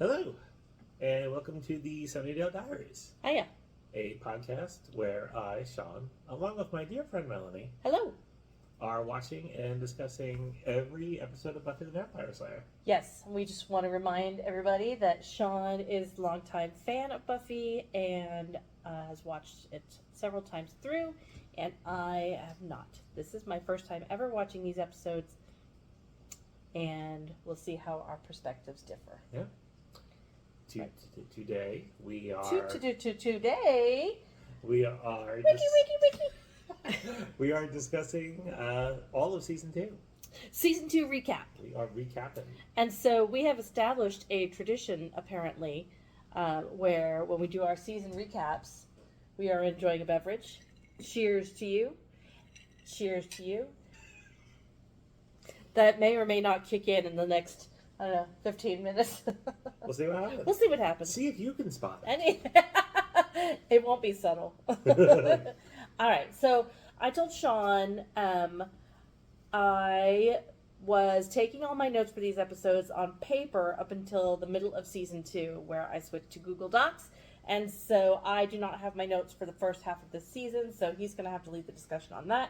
Hello, and welcome to the Sunnydale Diaries, Hiya. a podcast where I, Sean, along with my dear friend Melanie, Hello. are watching and discussing every episode of Buffy the Vampire Slayer. Yes, we just want to remind everybody that Sean is a longtime fan of Buffy and has watched it several times through, and I have not. This is my first time ever watching these episodes, and we'll see how our perspectives differ. Yeah. Today we are. Today. We are. Wiki. We are discussing all of season 2. Season 2 recap. We are recapping. And so we have established a tradition, apparently, where when we do our season recaps, we are enjoying a beverage. Cheers to you. Cheers to you. That may or may not kick in the next, 15 minutes. We'll see what happens. We'll see what happens. See if you can spot it. It won't be subtle. All right, so I told Sean I was taking all my notes for these episodes on paper up until the middle of season 2, where I switched to Google Docs. And so I do not have my notes for the first half of this season, so he's going to have to lead the discussion on that.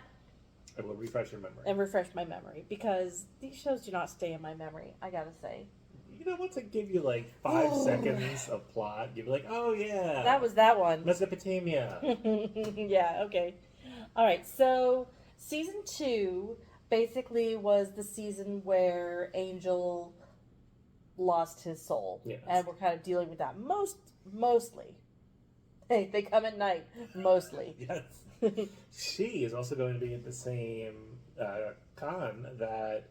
I will refresh your memory. And refresh my memory, because these shows do not stay in my memory, I gotta say. You know, once I give you like 5 seconds of plot, you'd be like, oh yeah. That was that one. Mesopotamia. Yeah, okay. Alright, so season 2 basically was the season where Angel lost his soul. Yes. And we're kind of dealing with that mostly. Hey, they come at night, mostly. Yes. She is also going to be at the same con that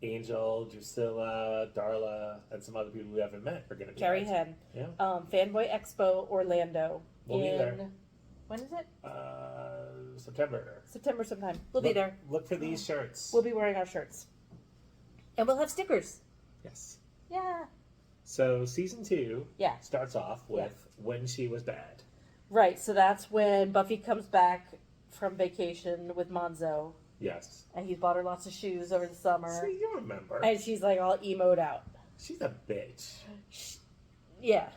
Angel, Drusilla, Darla, and some other people we haven't met are going to be Carrie at. Henn. Yeah. Fanboy Expo, Orlando. We'll be there. When is it? September. September sometime. We'll be there. Look for these shirts. We'll be wearing our shirts. And we'll have stickers. Yes. Yeah. So season 2 Yeah. starts off with when she was bad. Right, so that's when Buffy comes back from vacation with Monzo. Yes. And he's bought her lots of shoes over the summer. See, you remember. And she's like all emoed out. She's a bitch. Yeah.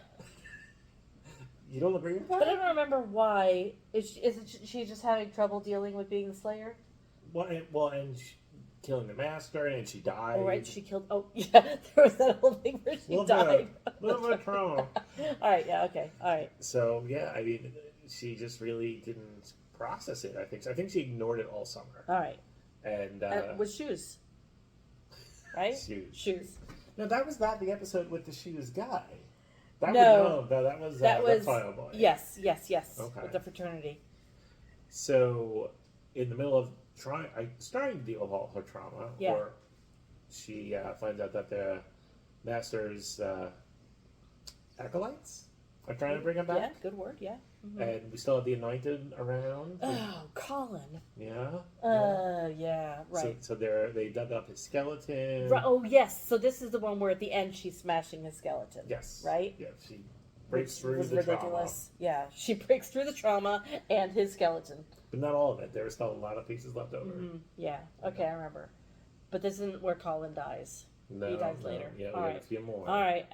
You don't agree with that? But I don't remember why. Is she just having trouble dealing with being the Slayer? Well, and killing the master, and she died. Oh, right, she killed... Oh, yeah, there was that whole thing where she died. Little bit of trauma. All right, yeah, okay, all right. So, yeah, I mean, she just really didn't process it, I think. I think she ignored it all summer. All right. And, with shoes. Right? Shoes. No, that was not the episode with the shoes guy. That was the final boy. Yes. Okay. With the fraternity. So, in the middle of starting to deal with all her trauma, or she finds out that the master's acolytes are trying to bring him back. Yeah, good word, yeah. Mm-hmm. And we still have the Anointed around. Oh, Colin. Yeah. Yeah, right. So they dug up his skeleton. Oh, yes. So this is the one where at the end she's smashing his skeleton. Yes. Right? Yeah, she breaks through the ridiculous. Trauma. Yeah, she breaks through the trauma and his skeleton. But not all of it. There are still a lot of pieces left over. Mm-hmm. Yeah. Okay, I remember. But this isn't where Colin dies. No, he dies later. Yeah, we have a few more. All right.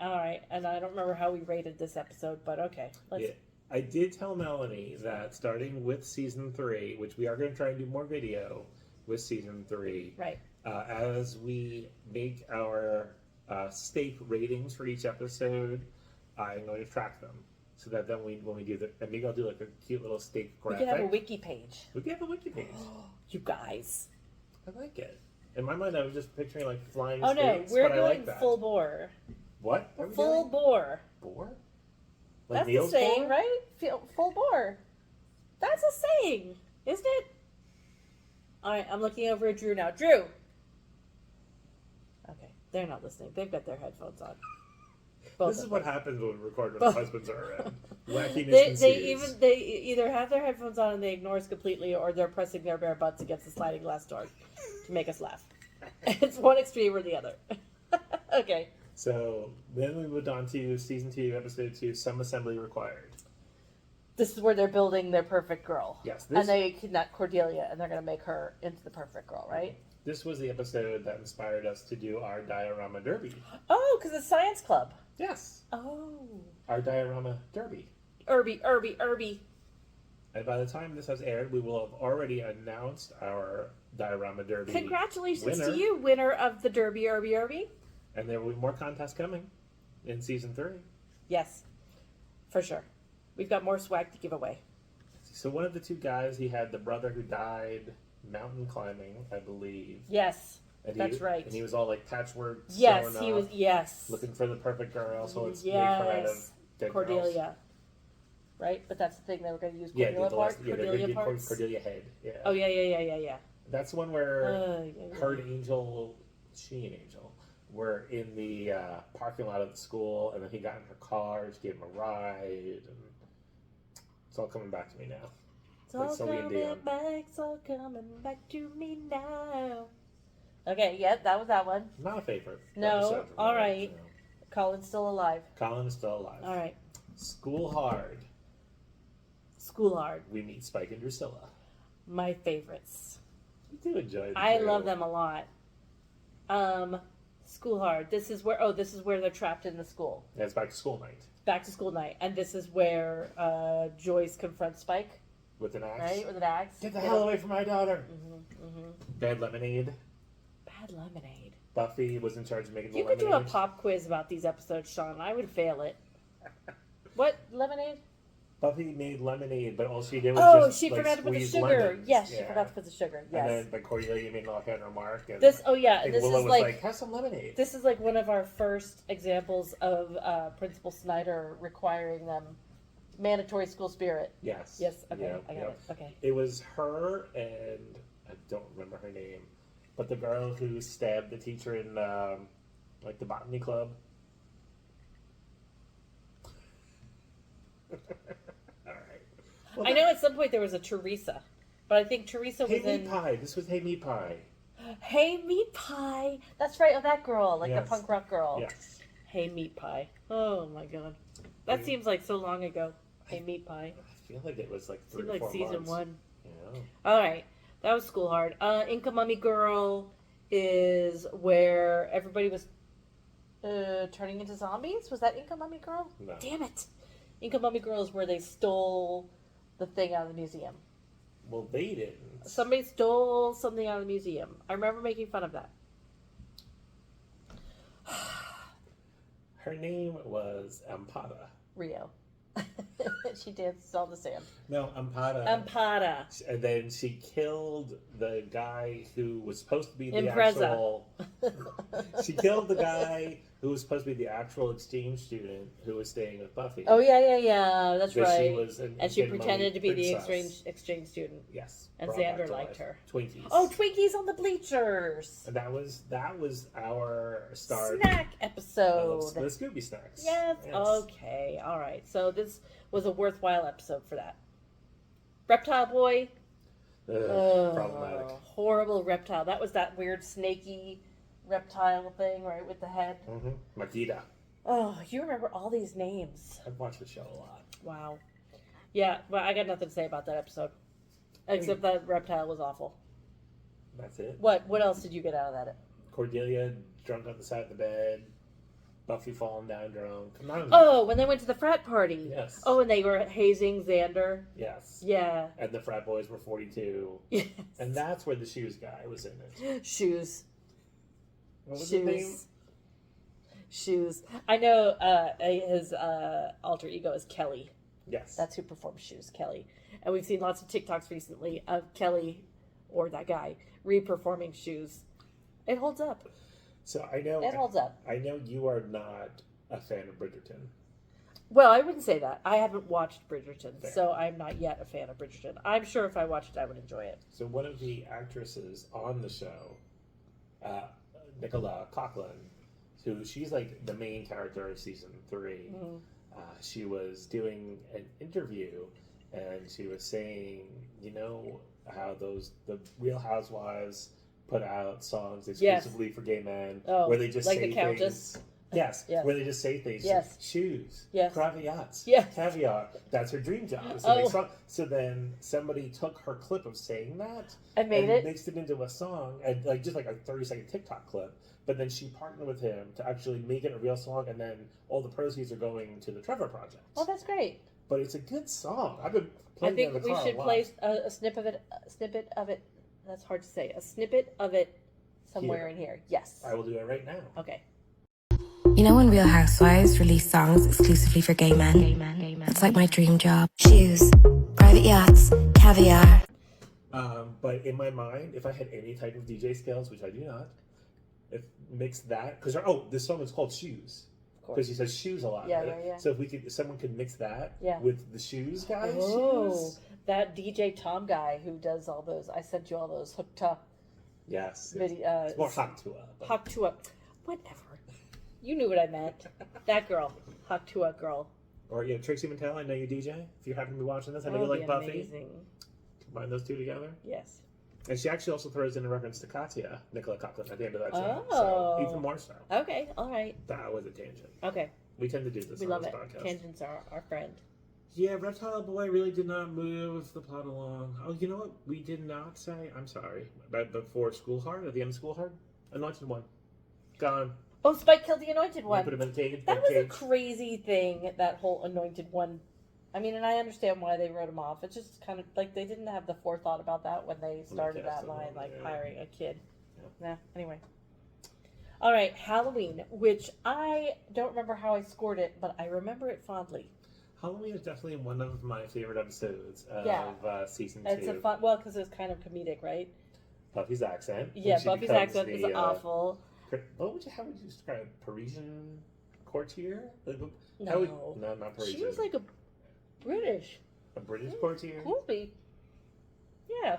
And I don't remember how we rated this episode, but okay. Yeah. I did tell Melanie that starting with season 3, which we are going to try and do more video with season 3. Right. As we make our stake ratings for each episode, I'm going to track them. So that then when we do and maybe I'll do like a cute little stake graphic. We can have a wiki page. We can have a wiki page. You guys. I like it. In my mind, I was just picturing like flying stakes. Oh no, we're going full bore. What? Full bore. Bore? Like that's Neil's the saying, bore? right? Full bore. That's a saying, isn't it? All right, I'm looking over at Drew now. Drew. Okay, they're not listening. They've got their headphones on. This is what happens when we record when the husbands are around. Wackiness they either have their headphones on and they ignore us completely, or they're pressing their bare butts against the sliding glass door to make us laugh. It's one extreme or the other. Okay. So then we moved on to season 2, episode 2, Some Assembly Required. This is where they're building their perfect girl. Yes. And they kidnap Cordelia, and they're going to make her into the perfect girl, right? This was the episode that inspired us to do our diorama derby. Oh, because it's Science Club. Yes. Oh. Our diorama derby. Irby. And by the time this has aired, we will have already announced our diorama derby. Congratulations winner. to you, winner of the Derby, Irby. And there will be more contests coming in season 3. Yes, for sure. We've got more swag to give away. So one of the two guys, he had the brother who died mountain climbing, I believe. Yes, And that's right. And he was all like patchwork. Yes, sewn he up, was. Yes, looking for the perfect girl. So it's made her out of dead Cordelia. girls. Right, but that's the thing they were going to use Yeah, Cordelia parts. they're Cordelia going to parts. Cordelia head. Yeah. Oh yeah. That's the one where Yeah. her and Angel, she and Angel, were in the parking lot of the school, and then he got in her car, she gave him a ride, and it's all coming back to me now. It's all coming back, it's all coming back to me now. Okay, yeah, that was that one. Not a favorite. No, episode from all that, right. no. Colin's still alive. Colin is still alive. All right. School Hard. School Hard. We meet Spike and Drusilla. My favorites. I do enjoy them. I love them a lot. School Hard. This is where they're trapped in the school. Yeah, it's back to school night. Back to school night. And this is where Joyce confronts Spike. With an axe. Right? With an axe. Get the hell away from my daughter. Mm-hmm. Bad Lemonade. Bad Lemonade. Buffy was in charge of making the You lemonade. could do a pop quiz about these episodes, Sean. I would fail it. What? Lemonade? Buffy made lemonade, but all she did was just she like, forgot to put the squeeze sugar. lemons. Yes, she Yeah. forgot to put the sugar. And Yes. then, but Cordelia made an offhand remark. And This and this Willow is was like have some lemonade. this is like one of our first examples of Principal Snyder requiring them mandatory school spirit. Yes. Yes. Okay. Yeah, I got it. Okay. It was her and I don't remember her name, but the girl who stabbed the teacher in like the botany club. All right. Well, I know at some point there was a Teresa, but I think Teresa was Hey in Meat Pie. This was Hey Meat Pie. Hey Meat Pie. That's right. Oh, that girl, like Yes. the punk rock girl. Yes. Hey Meat Pie. Oh my god, that seems like so long ago. Hey Meat Pie. I feel like it was like 3 Seemed or like 4 season months. 1. Yeah. All right, that was School Hard. Inca Mummy Girl is where everybody was turning into zombies. Was that Inca Mummy Girl? No. Damn it! Inca Mummy Girl is where they stole the thing out of the museum. Well, they didn't. Somebody stole something out of the museum. I remember making fun of that. Her name was Ampada. Rio. She dances on the sand. No, Ampada. Ampada. And then she killed the guy who was supposed to be the Impreza. actual. She killed the guy who was supposed to be the actual exchange student who was staying with Buffy. Oh yeah. That's Because right. She was And she pretended to be the exchange student. Yes. And brought back Xander to liked life. her. Twinkies. Oh, Twinkies on the bleachers. And that was our start. Snack episode. Of the Scooby Snacks. Yes. Okay. All right. So this was a worthwhile episode for that. Reptile Boy. Problematic. Horrible reptile. That was that weird snaky reptile thing, right, with the head. Mm-hmm. Makita. Oh, you remember all these names. I've watched the show a lot. Wow. Yeah, well, I got nothing to say about that episode. Except that reptile was awful. That's it. What else did you get out of that? Cordelia drunk on the side of the bed. Buffy falling down drunk. Come on. Oh, when they went to the frat party. Yes. Oh, and they were hazing Xander. Yes. Yeah. And the frat boys were 42. Yes. And that's where the shoes guy was in it. Shoes. What was his name? Shoes. Shoes. I know his alter ego is Kelly. Yes. That's who performs Shoes, Kelly. And we've seen lots of TikToks recently of Kelly, or that guy, re-performing Shoes. It holds up. So I know. It holds up. I know you are not a fan of Bridgerton. Well, I wouldn't say that. I haven't watched Bridgerton, Fair. so I'm not yet a fan of Bridgerton. I'm sure if I watched it, I would enjoy it. So one of the actresses on the show, Nicola Coughlan, who she's like the main character of season 3. Mm-hmm. She was doing an interview, and she was saying, you know how the Real Housewives put out songs exclusively for gay men, Oh, where they just like say the Countess? things Yes, Yes. where they just say things. Yes. Shoes. Yes. Caveats. Yes. Caviar. That's her dream job. So then somebody took her clip of saying that and mixed it into a song, and just like a 30-second TikTok clip. But then she partnered with him to actually make it a real song, and then all the proceeds are going to the Trevor Project. Oh, that's great. But it's a good song. I've been playing I think it in the we car should a lot. play a snippet of it. That's hard to say. A snippet of it somewhere in here. Yes. I will do it right now. Okay. You know when Real Housewives release songs exclusively for gay men? It's like my dream job. Shoes, private yachts, caviar. But in my mind, if I had any type of DJ skills, which I do not, mix that because this song is called Shoes because he says shoes a lot. Yeah, right? yeah, yeah. So if someone could mix that with the shoes guys. Oh, shoes. that DJ Tom guy who does all those. I sent you all those hooked up. Yes. Video. It's more Haktua. Haktua. Whatever. You knew what I meant. That girl. Haktua girl. Or Trixie Mattel, I know you DJ. If you happen to be watching this, I know That you would like be Buffy. amazing. Combine those two together. Yes. And she actually also throws in a reference to Katya, Nicola Coughlan, at the end of that song. Oh. So even more so. Okay. All right. That was a tangent. Okay. We tend to do this We on love this it. podcast. Tangents are our friend. Yeah, Reptile Boy really did not move the plot along. Oh, you know what? We did not say. I'm sorry. But before School Hard, at the end of School Hard, Anointed One, gone. Oh, Spike killed the Anointed We One. put him in a cage. That was a cage. crazy thing, that whole Anointed One. I mean, and I understand why they wrote him off. It's just kind of like they didn't have the forethought about that when they started that line, hiring a kid. Yeah. Nah, anyway. All right, Halloween, which I don't remember how I scored it, but I remember it fondly. Halloween is definitely one of my favorite episodes of season 2. It's a fun, well, because it's kind of comedic, right? Buffy's accent. Yeah, Buffy's accent is awful. How would you describe Parisian courtier? No. No, not Parisian. She was like a British. A British courtier? Could Yeah.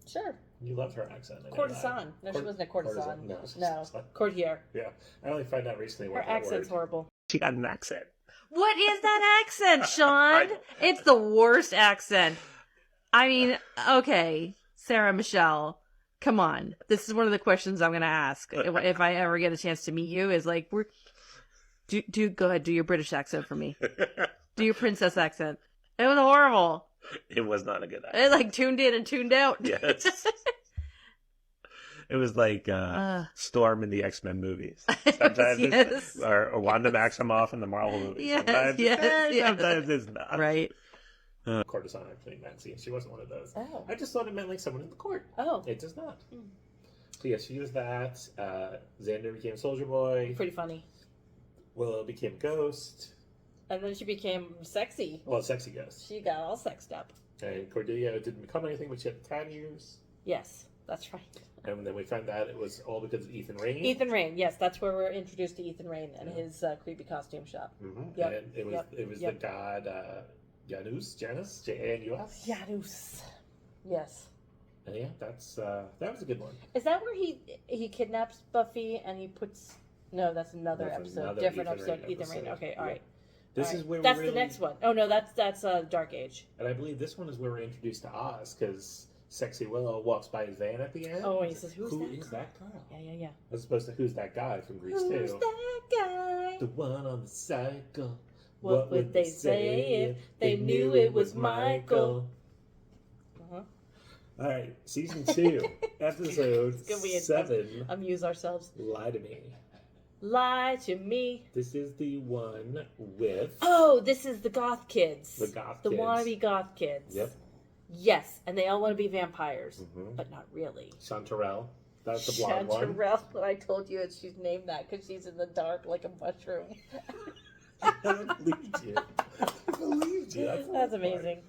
Sure. You loved her accent. Courtesan. No, she wasn't a courtesan. No. Courtier. Yeah. I only found out recently Her what that accent's word. horrible. She got an accent. What is that accent, Sean? It's the worst accent. I mean, okay, Sarah Michelle, come on. This is one of the questions I'm going to ask if I ever get a chance to meet you. Is like, go ahead, do your British accent for me. Do your princess accent. It was horrible. It was not a good accent. It like tuned in and tuned out. Yes. It was like Storm in the X-Men movies. Sometimes yes. or Wanda Maximoff in the Marvel movies. Yes, Sometimes sometimes it's not. Right. Courtesan actually meant, she wasn't one of those. Oh. I just thought it meant like someone in the court. Oh. It does not. So yeah, she was that. Xander became Soldier Boy. Pretty funny. Willow became Ghost. And then she became sexy. Well, Sexy Ghost. She got all sexed up. And Cordelia didn't become anything, but she had 10 years. Yes, that's right. And then we found out it was all because of Ethan Rain. Ethan Rain, yes, that's where we're introduced to Ethan Rain and his creepy costume shop. Mm-hmm. Yep. And it was the god Janus, Janus. Janus. Yes. And yeah, that was a good one. Is that where he kidnaps Buffy and he puts? No, that's another episode. Another Different Ethan episode. Rain Ethan Rain. episode. Okay, all right. This all is right. where that's we're the next one. Oh no, that's Dark Age. And I believe this one is where we're introduced to Oz because Sexy Willow walks by his van at the end. Oh, and he says, "Who is that girl?" Yeah. As opposed to who's that guy from Grease Who's 2? that guy? The one on the cycle. What would they say if they knew it was Michael? Uh-huh. All right, season 2, episode It's gonna be 7. Amuse ourselves. Lie to me. Lie to me. This is the one with Oh, this is the goth kids. the goth The kids. wannabe goth kids. Yep. Yes, and they all want to be vampires, Mhm. but not really. Chanterelle. That's the blonde one. Chanterelle, I told you she's named that because she's in the dark like a mushroom. I believed you. I believed you. That's amazing.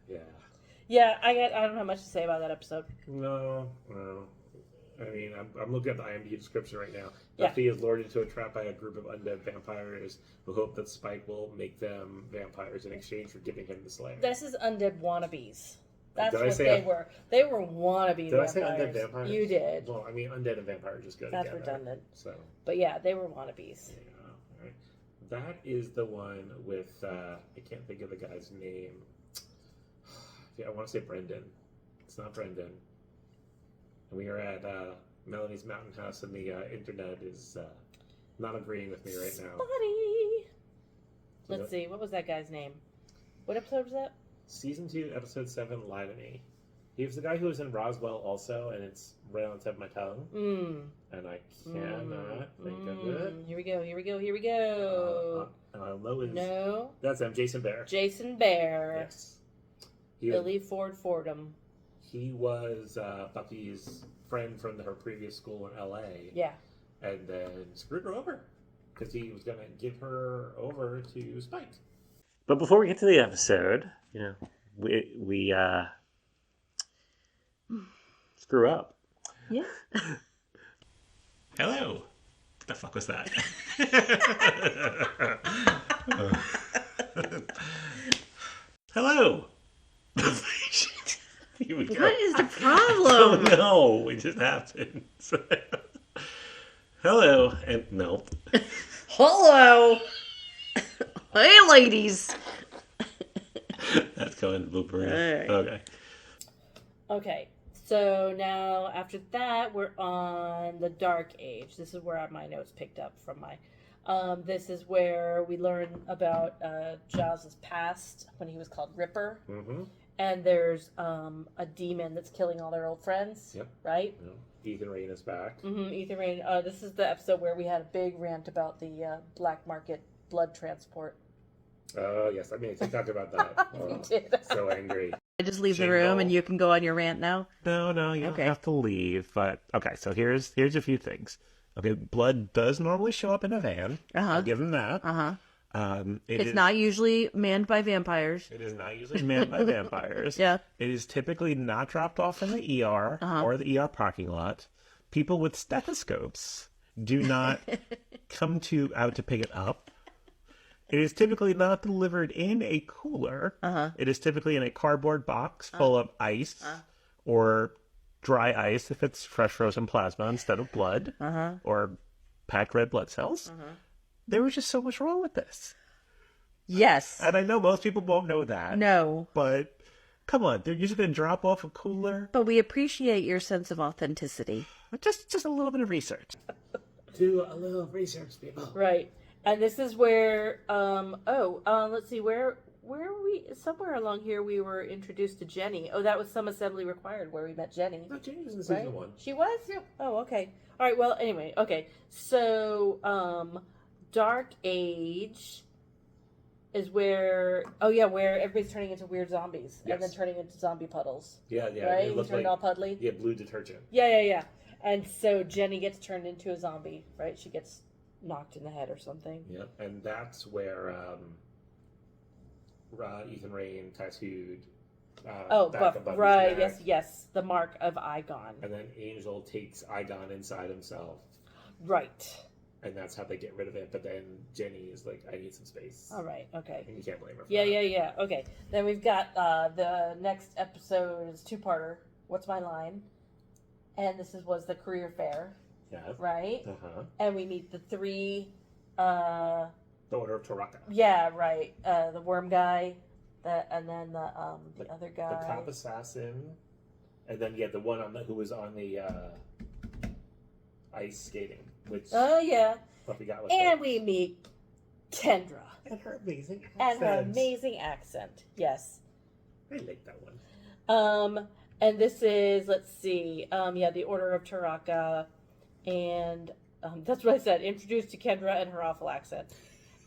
Yeah. Yeah, I don't have much to say about that episode. No. I mean, I'm looking at the IMDb description right now. Yeah. Buffy is lured into a trap by a group of undead vampires who hope that Spike will make them vampires in exchange for giving him the Slayer. This is undead wannabes. That's Did I what say they were. They were wannabe Did vampires. I say undead vampires? You did. Well, I mean, undead and vampires just go That's together. redundant. So. But yeah, they were wannabes. Yeah. All right. That is the one with I can't think of the guy's name. I want to say Brendan. It's not Brendan. And we are at Melanie's Mountain House, and the internet is not agreeing with me right now. Spotty. So Let's see. What was that guy's name? What episode was that? Season 2, Episode 7, Lie to Me. He was the guy who was in Roswell also, and it's right on the tip of my tongue. And I cannot think of it. Here we go. Here we go. Here we go. No. That's him, Jason Bear. Jason Bear. Yes. Billy Fordham. He was Buffy's friend from her previous school in L.A. Yeah. And then screwed her over because he was going to give her over to Spike. But before we get to the episode, we screw up. Yeah. Hello. What the fuck was that? Hello. Here we go. What is the Oh problem? no, it just happened. Hello, and no. Hello. Hey, ladies. That's going to bloopers. Right. Okay. Okay. So now after that, we're on the Dark Age. This is where my notes picked up from my. This is where we learn about Giles' past when he was called Ripper. Mm-hmm. And there's a demon that's killing all their old friends. Yep. Right? Yep. Ethan Rain is back. Mm-hmm. Ethan Rain. This is the episode where we had a big rant about the black market blood transport. Oh, yes. I mean, I talked about that. We did. So angry. I just leave the room and you can go on your rant now? No, you don't have to leave. But, okay, so here's a few things. Okay, blood does normally show up in a van. I'll give them that. It's not usually manned by vampires. It is not usually manned by vampires. Yeah. It is typically not dropped off in the ER or the ER parking lot. People with stethoscopes do not come out to pick it up. It is typically not delivered in a cooler. It is typically in a cardboard box full of ice or dry ice if it's fresh frozen plasma instead of blood or packed red blood cells. There was just so much wrong with this. Yes. And I know most people won't know that. No. But come on, they're just going to drop off a cooler. But we appreciate your sense of authenticity. Just a little bit of research. Do a little research, people. Right. And this is where, let's see, where were we? Somewhere along here we were introduced to Jenny. Oh, that was Some Assembly Required where we met Jenny. No, Jenny was in season 1. She was? Yep. Oh, okay. All right, well, anyway, okay. So, Dark Age is where, where everybody's turning into weird zombies. Yes. And then turning into zombie puddles. Yeah. Right? It You turn all puddly. Yeah, blue detergent. Yeah. And so Jenny gets turned into a zombie, right? She gets knocked in the head or something. Yep, and that's where Ethan Rain tattooed back above right, his neck. yes, the mark of Igon. And then Angel takes Igon inside himself. Right. And that's how they get rid of it. But then Jenny is like, I need some space. All right, okay. And you can't blame her for Yeah, that. yeah. Okay. Then we've got the next episode is 2-parter. What's My Line? And this was the career fair. Yeah. Right? And we meet the 3... the Order of Taraka. Yeah, right. The worm guy, and then the other guy. The cop assassin. And then, the one who was on the ice skating. Which Buffy got with And her. we meet Kendra. And her amazing accent. And her amazing accent. Yes. I like that one. And this is, let's see, the Order of Taraka. And that's what I said, introduced to Kendra and her awful accent.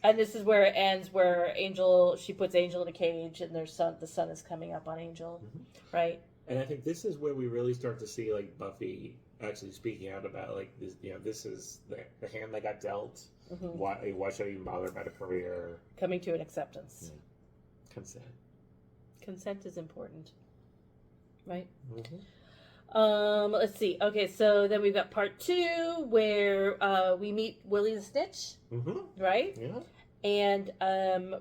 And this is where it ends, where she puts Angel in a cage, and the sun is coming up on Angel, right? And I think this is where we really start to see, like, Buffy actually speaking out about, like, this, this is the hand that got dealt. Why should I even bother about a career? Coming to an acceptance. Consent. Consent is important, right? Let's see. Okay, so then we've got part 2 where we meet Willie the Snitch, right? Yeah. And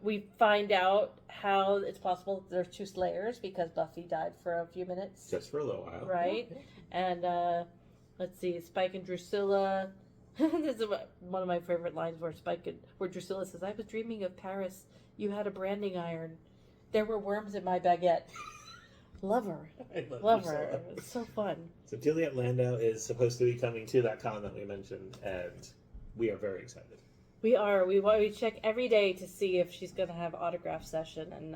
we find out how it's possible that there's 2 Slayers because Buffy died for a few minutes. Just for a little while. Right? And let's see, Spike and Drusilla. This is one of my favorite lines where Drusilla says, I was dreaming of Paris. You had a branding iron. There were worms in my baguette. Love her. I Love her. It's so fun. So Juliet Landau is supposed to be coming to that con that we mentioned, and We are very excited. We are. We check every day to see if she's going to have autograph session and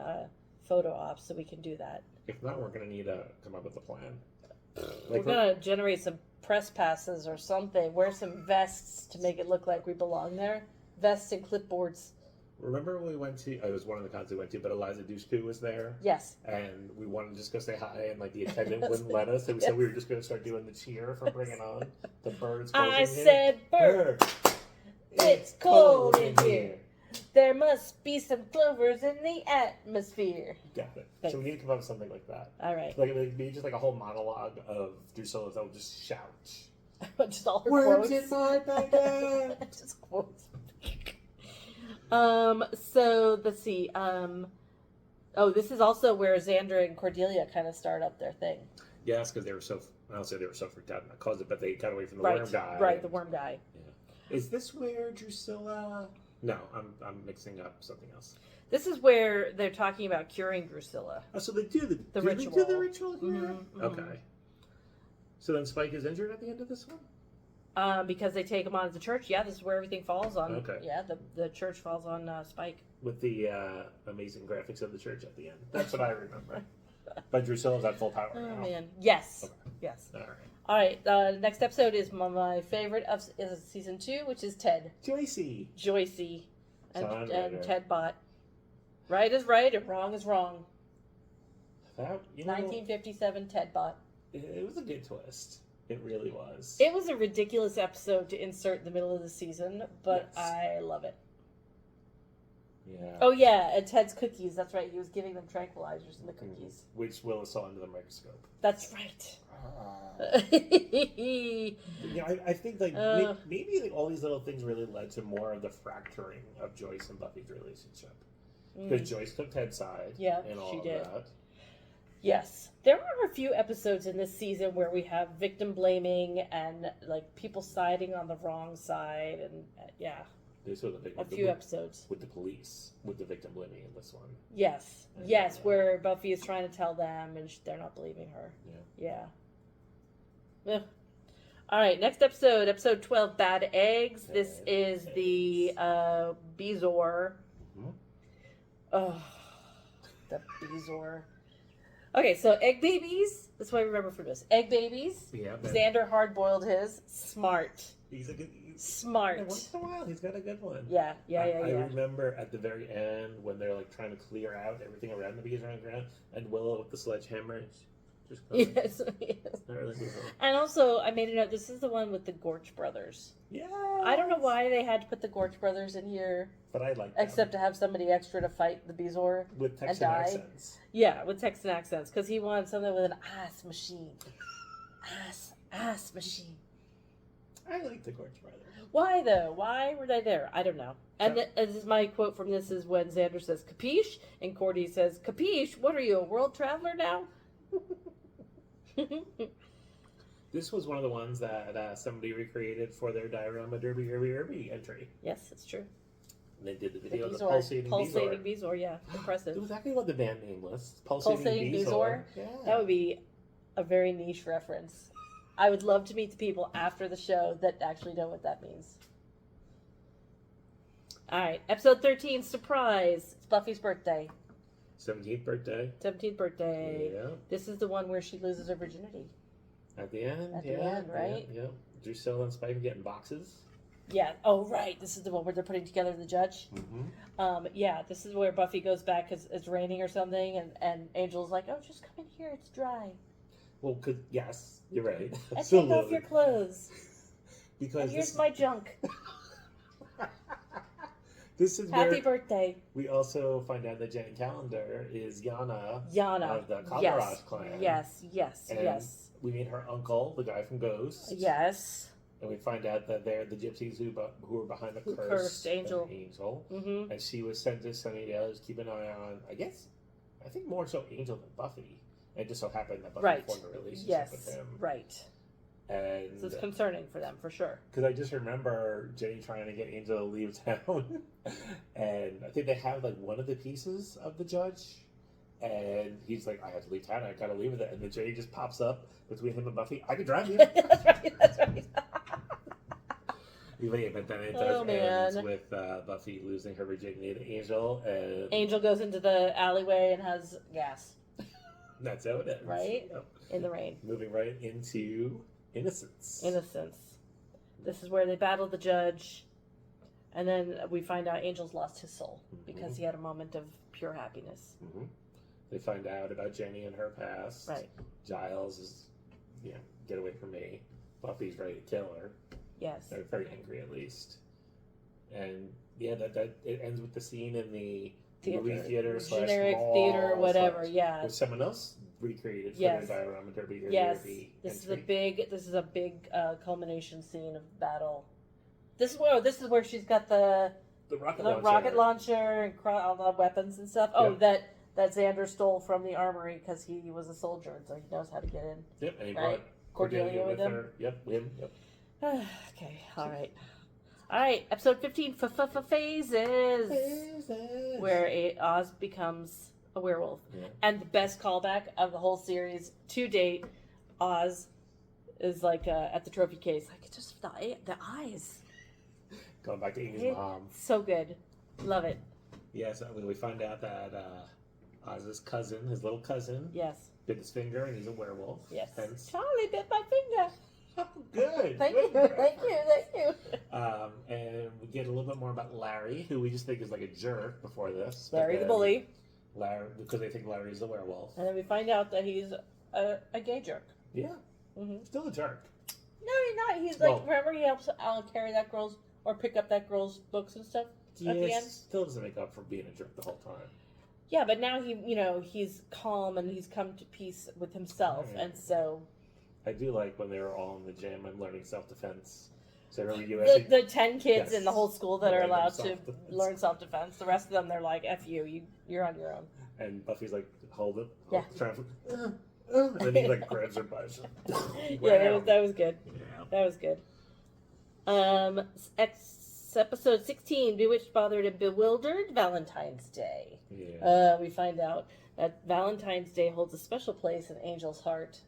photo ops, so we can do that. If not, we're going to need to come up with a plan. We're going to generate some press passes or something. Wear some vests to make it look like we belong there. Vests and clipboards. Remember when we went to, it was one of the cons we went to, but Eliza Dushku was there? Yes. And we wanted to just go say hi, and like the attendant wouldn't let us, so we said we were just going to start doing the cheer from Bring It On. The birds. I said bird. It's cold in here. There must be some clovers in the atmosphere. Got it. Thanks. So we need to come up with something like that. All right. Like it'd be just like a whole monologue of Drusilla's that would just shout. Just all her Words quotes. in my baguette. Just quotes. So let's see. Oh, this is also where Xander and Cordelia kind of start up their thing. Yes, because they were so. I don't say they were so freaked out and that caused it, but they got away from the Right. worm guy. Right, the worm guy. Yeah. Is this where Drusilla? No, I'm mixing up something else. This is where they're talking about curing Drusilla. Oh, so they do the ritual. They do the ritual here? Mm-hmm. Okay. So then Spike is injured at the end of this one? Because they take him on to the church. Yeah, this is where everything falls on. Okay. Yeah, the church falls on Spike. With the amazing graphics of the church at the end. That's what I remember. But Drusilla's at full power Oh, now. man. Yes. Okay. Yes. All right. All right. Next episode is my favorite of is season 2, which is Ted. Joycey. Joycey. And Songwriter. Ted Bot. Right is right and wrong is wrong. That, 1957 Ted Bot. It was a good twist. It really was. It was a ridiculous episode to insert in the middle of the season, but Yes. I love it. Yeah. Oh yeah, and Ted's cookies. That's right. He was giving them tranquilizers in the cookies. Which Willis saw under the microscope. That's right. Yeah, I think like maybe like, all these little things really led to more of the fracturing of Joyce and Buffy's relationship. Because Joyce took Ted's side. Yeah, and all she of did. that. Yes, there are a few episodes in this season where we have victim blaming and like people siding on the wrong side, and yeah, This was a big a few episodes with the police, with the victim blaming in this one. Yes, yes, where Buffy is trying to tell them and they're not believing her. Yeah. Ugh. All right, next episode, episode 12, Bad Eggs. This is the Bezoar. Mhm. Oh, the Bezoar. Okay, so egg babies. That's what I remember from this. Egg babies. Yeah, Xander hard-boiled his. Smart. he's a good. Smart. Once in a while, he's got a good one. Yeah. I remember at the very end when they're like trying to clear out everything around the bees around the ground, and Willow with the sledgehammer just Yes. not really good. And also, I made a note. This is the one with the Gorch brothers. Yeah. I don't know why they had to put the Gorch brothers in here, But I like except to have somebody extra to fight the Bezoar. with Texan die. accents. Yeah, with Texan accents, because he wanted something with an ass machine. Ass machine. I like the Gorge Brothers. Why though? Why were they there? I don't know. And this is my quote from this is when Xander says "capiche" and Cordy says "capiche." What are you, a world traveler now? This was one of the ones that somebody recreated for their Diorama Derby Derby entry. Yes, it's true. And they did the The video of the Bezoar, pulsating pulsating Bezoar. Bezoar, yeah, impressive. It was actually what the band name was. Pulsating Bezoar? Yeah. That would be a very niche reference. I would love to meet the people after the show that actually know what that means. All right, episode 13, surprise. It's Buffy's birthday. 17th birthday. 17th birthday. Yeah. This is the one where she loses her virginity. At the end. At the yeah, end, right? Yeah. Drusilla and Spike getting boxes. Yeah. Oh, right. This is the one where they're putting together the judge. Mm-hmm. Yeah, this is where Buffy goes back because it's raining or something, and Angel's like, oh, just come in here. It's dry. Well, because, yes, you're right. And take off your clothes. Because And here's my junk. this is Happy where birthday. we also find out that Jenny Calendar is Yana Yana. of the Kalaraj clan. Yes. And Yes. we meet her uncle, the guy from Ghost. Yes. And we find out that they're the gypsies who are behind the Cursed angel. Mm-hmm. And she was sent to Sunnydale to keep an eye on, I think more so Angel than Buffy. And it just so happened that Buffy formed a relationship with him. Right. And So it's concerning for them, for sure. because I just remember Jenny trying to get Angel to leave town. And I think they have like one of the pieces of the judge. And he's like, I have to leave town. I gotta leave with it. And then Jenny just pops up between him and Buffy. I can drive you. That's right. But then it Oh, does man. end with Buffy losing her virginity to Angel, and Angel goes into the alleyway and has gas that's how it ends. Right? Yep. in the rain. Moving right into Innocence. Innocence. This is where they battle the judge, and then we find out Angel's lost his soul because he had a moment of pure happiness. Mm-hmm. They find out about Jenny and her past. Right. Giles is, get away from me. Buffy's ready to kill her. Yes. They're very angry, at least. And that it ends with the scene in the movie theater / generic mall theater, whatever. Yeah. with someone else recreated for Yes. their diorama derby. Or Yes. derby This entry. is a big culmination scene of battle. This is where she's got the rocket launcher and all the weapons and stuff. Oh, Yeah. that Xander stole from the armory because he was a soldier, and so he knows how to get in. Yep, and he Right. brought Cordelia with him? her. Yep, him. Yep. Okay, all right. Episode 15, Phases, where Oz becomes a werewolf, and the best callback of the whole series to date. Oz is like at the trophy case, like just the eyes. Going back to Amy's mom. So good, love it. Yes, we find out that Oz's cousin, his little cousin, Yes, bit his finger, and he's a werewolf. yes. Hence, Charlie bit my finger. good. Thank you. And we get a little bit more about Larry, who we just think is like a jerk before this. but Larry the then bully, Larry, because they think Larry's the werewolf. and then we find out that he's a gay jerk. Yeah, Mm-hmm. still a jerk. No, he's not. He's Well- like, remember he helps Alan carry that girl's or pick up that girl's books and stuff at the end. Still doesn't make up for being a jerk the whole time. Yeah, but now he's calm and he's come to peace with himself, Right. and so I do like when they were all in the gym and learning self-defense. So remember you actually... the 10 kids Yes. in the whole school that are Learning allowed to self-defense. learn self-defense. The rest of them, they're like, F you're on your own. And Buffy's like, hold it. Yeah. Trying to... and then he like grabs her by Yeah, that was good. Yeah. That was good. Episode 16, Bewitched, Bothered, and Bewildered, Valentine's Day. Yeah. We find out that Valentine's Day holds a special place in Angel's heart,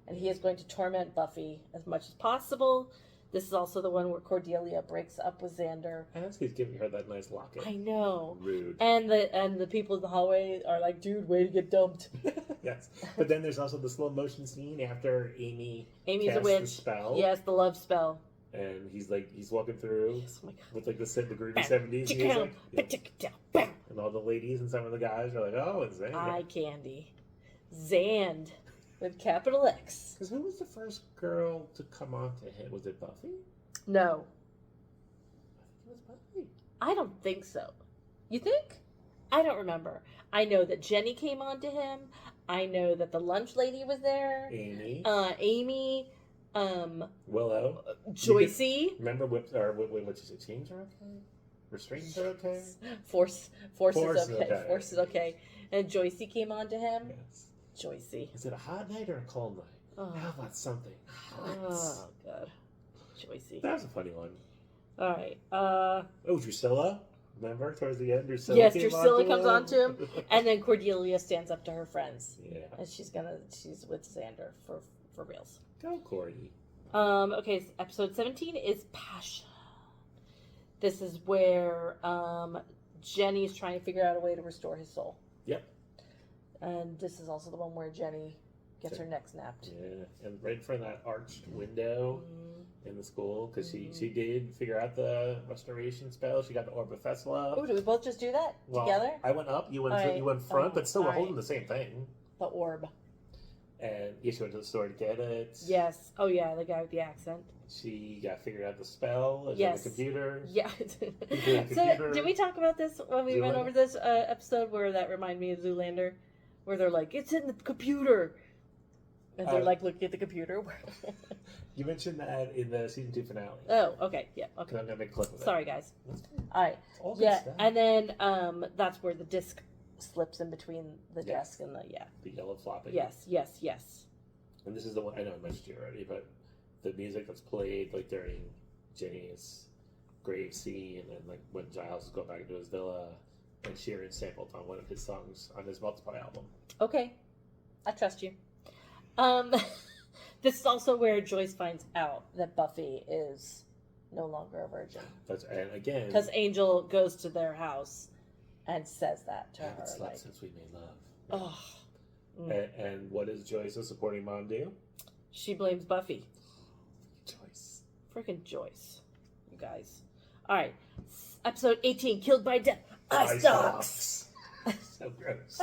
and he is going to torment Buffy as much as possible. This is also the one where Cordelia breaks up with Xander. And that's he's giving her that nice locket. I know. Rude. And the people in the hallway are like, dude, way to get dumped. Yes. But then there's also the slow motion scene after Amy's casts a witch. the spell. Yes, the love spell. And he's walking through Yes, oh my God. with like the groovy 70s music. Bam. And all the ladies and some of the guys are like, oh, it's Xander. Eye candy. Xand with capital X. Because who was the first girl to come on to him? Was it Buffy? No, I think it was Buffy. I don't think so. You think? I don't remember. I know that Jenny came on to him. I know that the lunch lady was there. Amy. Amy. Willow. Joycey. Remember what you say? Chains are okay? Restraints are okay? Force is Force is okay. okay. Force is okay. And Joycey came on to him. Yes. Joycey. Is it a hot night or a cold night? Oh. How about something hot? Oh, God. Joycey. That was a funny one. All right. Oh, Drusilla. Remember towards the end, Drusilla. Yes, came Drusilla on comes him. on to him, and then Cordelia stands up to her friends, Yeah. and she's with Xander for reals. Go, Cordy. Okay, so episode 17 is Passion. This is where Jenny's trying to figure out a way to restore his soul. Yep. And this is also the one where Jenny gets her neck snapped. Yeah, and right in front of that arched window in the school, because she did figure out the restoration spell. She got the Orb of Thessala. Oh, did we both just do that together? I went up, you went All through, right. you went front, but still we're All right. holding the same thing. The orb. And yeah, she went to the store to get it. Yes. Oh, yeah, the guy with the accent. She got figured out the spell and Yes. the computer. Yeah. The So, computer. did we talk about this when we went Zoolander? over this episode where that reminded me of Zoolander? Where they're like, it's in the computer. And they're like looking at the computer. You mentioned that in the season 2 finale. Oh, okay. Yeah, okay. Because I'm going to make a clip of it. Sorry, guys. That's good. All right. All good Yeah, stuff. and then that's where the disc slips in between the Yes. desk and the, The yellow floppy. Yes. And this is the one, I know I mentioned to you already, but the music that's played like during Jenny's grave scene, and then like when Giles is going back into his villa, and Sheeran sampled on one of his songs on his Multiply album. Okay. I trust you. This is also where Joyce finds out that Buffy is no longer a virgin. And again, because Angel goes to their house and says that to I her. haven't slept Like, since we made love. oh. And what does Joyce, a supporting mom, do? She blames Buffy. Joyce. Freaking Joyce. You guys. Alright. Episode 18, Killed by Death. Eye stalks. So gross.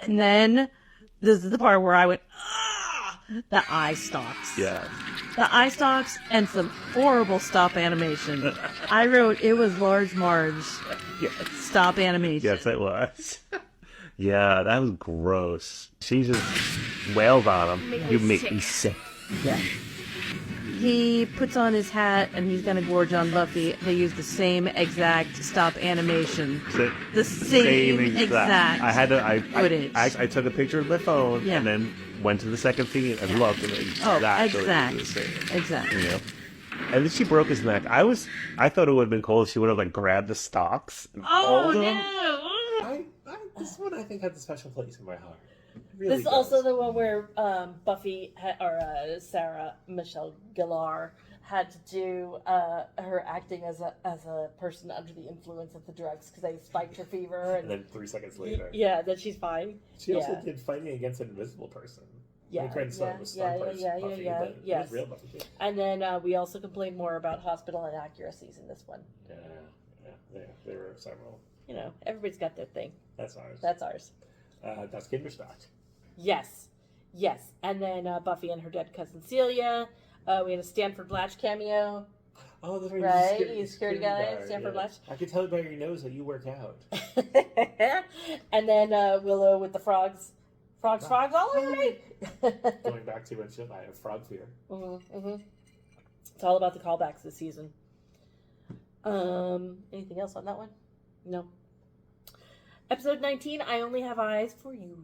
And then this is the part where I went, ah, the eye stalks. Yeah. The eye stalks and some horrible stop animation. I wrote, it was Large Marge stop animation. Yes, it was. Yeah, that was gross. She just wails on him. You make me sick. Yeah. He puts on his hat and he's gonna gorge on Buffy. They use the same exact stop animation. The same exact I had to. footage. I took a picture with my phone Yeah. and then went to the second scene and looked and exactly the same. Exactly. You know? And then she broke his neck. I thought it would have been cool if she would have like grabbed the stalks and pulled them. No! This one I think has a special place in my heart. Really This is also the one where Buffy, Sarah Michelle Gellar, had to do her acting as a person under the influence of the drugs because they spiked her fever. And then 3 seconds later. Yeah, then she's fine. She also did Fighting Against an Invisible Person. Yeah, Buffy, yes. but it was real Buffy too. And then we also complained more about hospital inaccuracies in this one. Yeah, there were several. You know, everybody's got their thing. That's ours. That's ours. That's Kinderstock. Yes. And then Buffy and her dead cousin Celia. We had a Stanford Blatch cameo. Oh, that's right. You security guy, Stanford Blatch. I could tell by your nose that you work out. And then Willow with the frogs. Frogs all over me. Going back to when I have frog fear. It's all about the callbacks this season. Anything else on that one? No. Episode 19, I Only Have Eyes for You.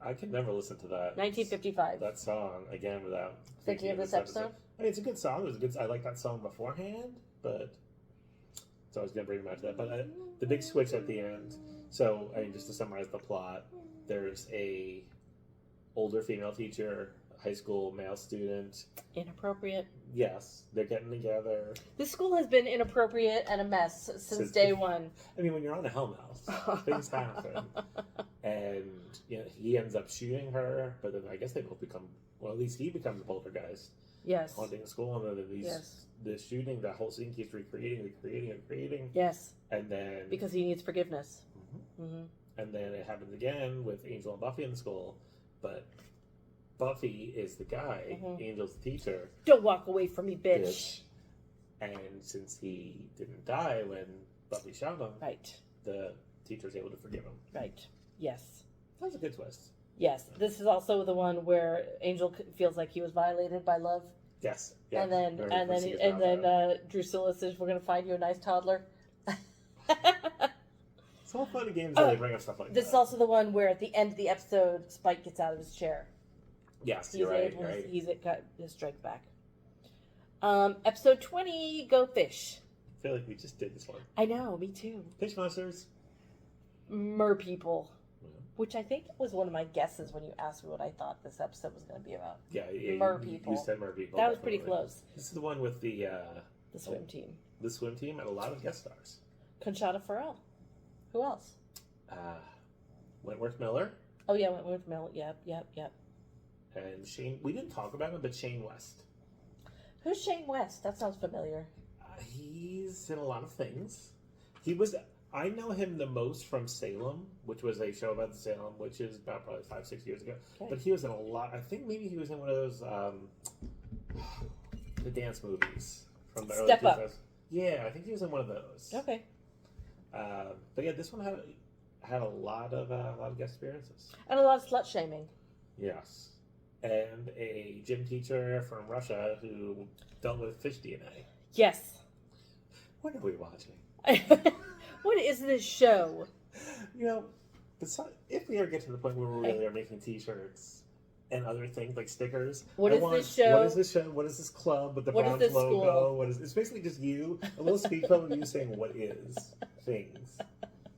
I could never listen to that. 1955. That song again without Thinking of this episode. I mean, it's a good song. I like that song beforehand, but so I was gonna bring back to that. But the big switch at the end. So I mean, just to summarize the plot, there's a older female teacher, high school male student. Inappropriate. Yes, they're getting together. This school has been inappropriate and a mess since day one. I mean, when you're on a Hell House, things happen. And he ends up shooting her, but then I guess they both become, well, at least he becomes a poltergeist. Yes. Haunting the school, and then the shooting, that whole scene keeps recreating. Yes. And then... Because he needs forgiveness. And then it happens again with Angel and Buffy in the school, but Buffy is the guy, Angel's the teacher. Don't walk away from me, bitch. And since he didn't die when Buffy shot him, right, the teacher's able to forgive him. Right. Yes. That was a good twist. Yes. This is also the one where Angel feels like he was violated by love. Yes. Yeah. And then Drusilla says, "We're going to find you a nice toddler." It's all fun and games when they bring up stuff like this that. is also the one where at the end of the episode, Spike gets out of his chair. Yes, you're right. He's got his strength back. Episode 20, Go Fish. I feel like we just did this one. I know, me too. Fish monsters. Mer people. Which I think was one of my guesses when you asked me what I thought this episode was going to be about. Yeah, mer people. You said mer people. That was pretty close. This is the one with the swim team. The swim team and a lot of guest stars. Conchata Farrell. Who else? Wentworth Miller. Oh yeah, Wentworth Miller. Yep. And Shane. We didn't talk about him, but Shane West. Who's Shane West? That sounds familiar. He's in a lot of things. I know him the most from Salem, which was a show about the Salem, which is about probably 5-6 years ago. Okay. But he was in a lot. I think maybe he was in one of those the dance movies from the Step early 2000s. Up. Yeah, I think he was in one of those. Okay. But yeah, this one had a lot of guest appearances and a lot of slut shaming. Yes, and a gym teacher from Russia who dealt with fish DNA. Yes. What are we watching? What is this show? If we ever get to the point where we really are making T-shirts and other things like stickers, What is this show? What is this club with the what bronze logo? It's basically just you, a little speech bubble of you saying what is things.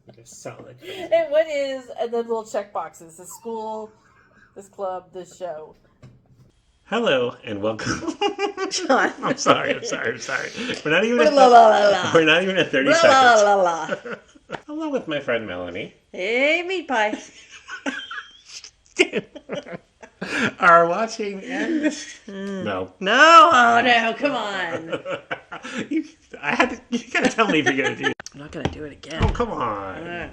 Okay, sound like crazy. And what is, and then little check boxes. This school, this club, this show. Hello and welcome. Sean. I'm sorry. We're not even at, Blah, blah, blah, blah. we're not even at 30 Blah, seconds. blah, blah, blah. Hello with my friend Melanie. Hey, meat pie. Are watching and no. No, oh no, come on. You gotta tell me if you're gonna do it. I'm not gonna do it again. Oh, come on.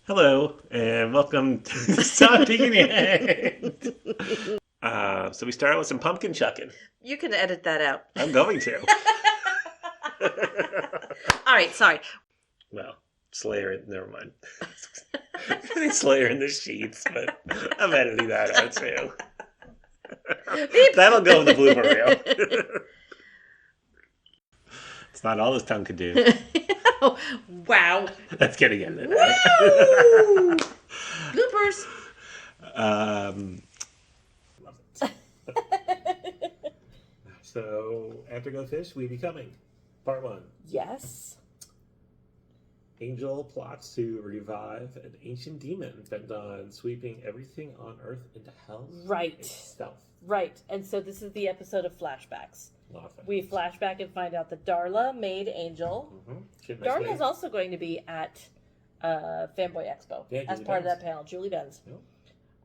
Hello and welcome to Stop Peeking Ahead. So we start with some pumpkin chucking. You can edit that out. I'm going to. All right, sorry. Well, Slayer, never mind. Slayer in the sheets, but I'm editing that out too. That'll go in the blooper reel. It's not all his tongue could do. Oh, wow. That's getting into Woo! Bloopers. Love it. So, after Go Fish, We Becoming, Part 1. Yes. Angel plots to revive an ancient demon bent on sweeping everything on Earth into hell. Right. Itself. Right. And so this is the episode of flashbacks. A lot of fun. We flash back and find out that Darla made Angel. Mm-hmm. Darla is also going to be at Fanboy Expo as Julie part of Benz. that panel. Julie Benz. Yep.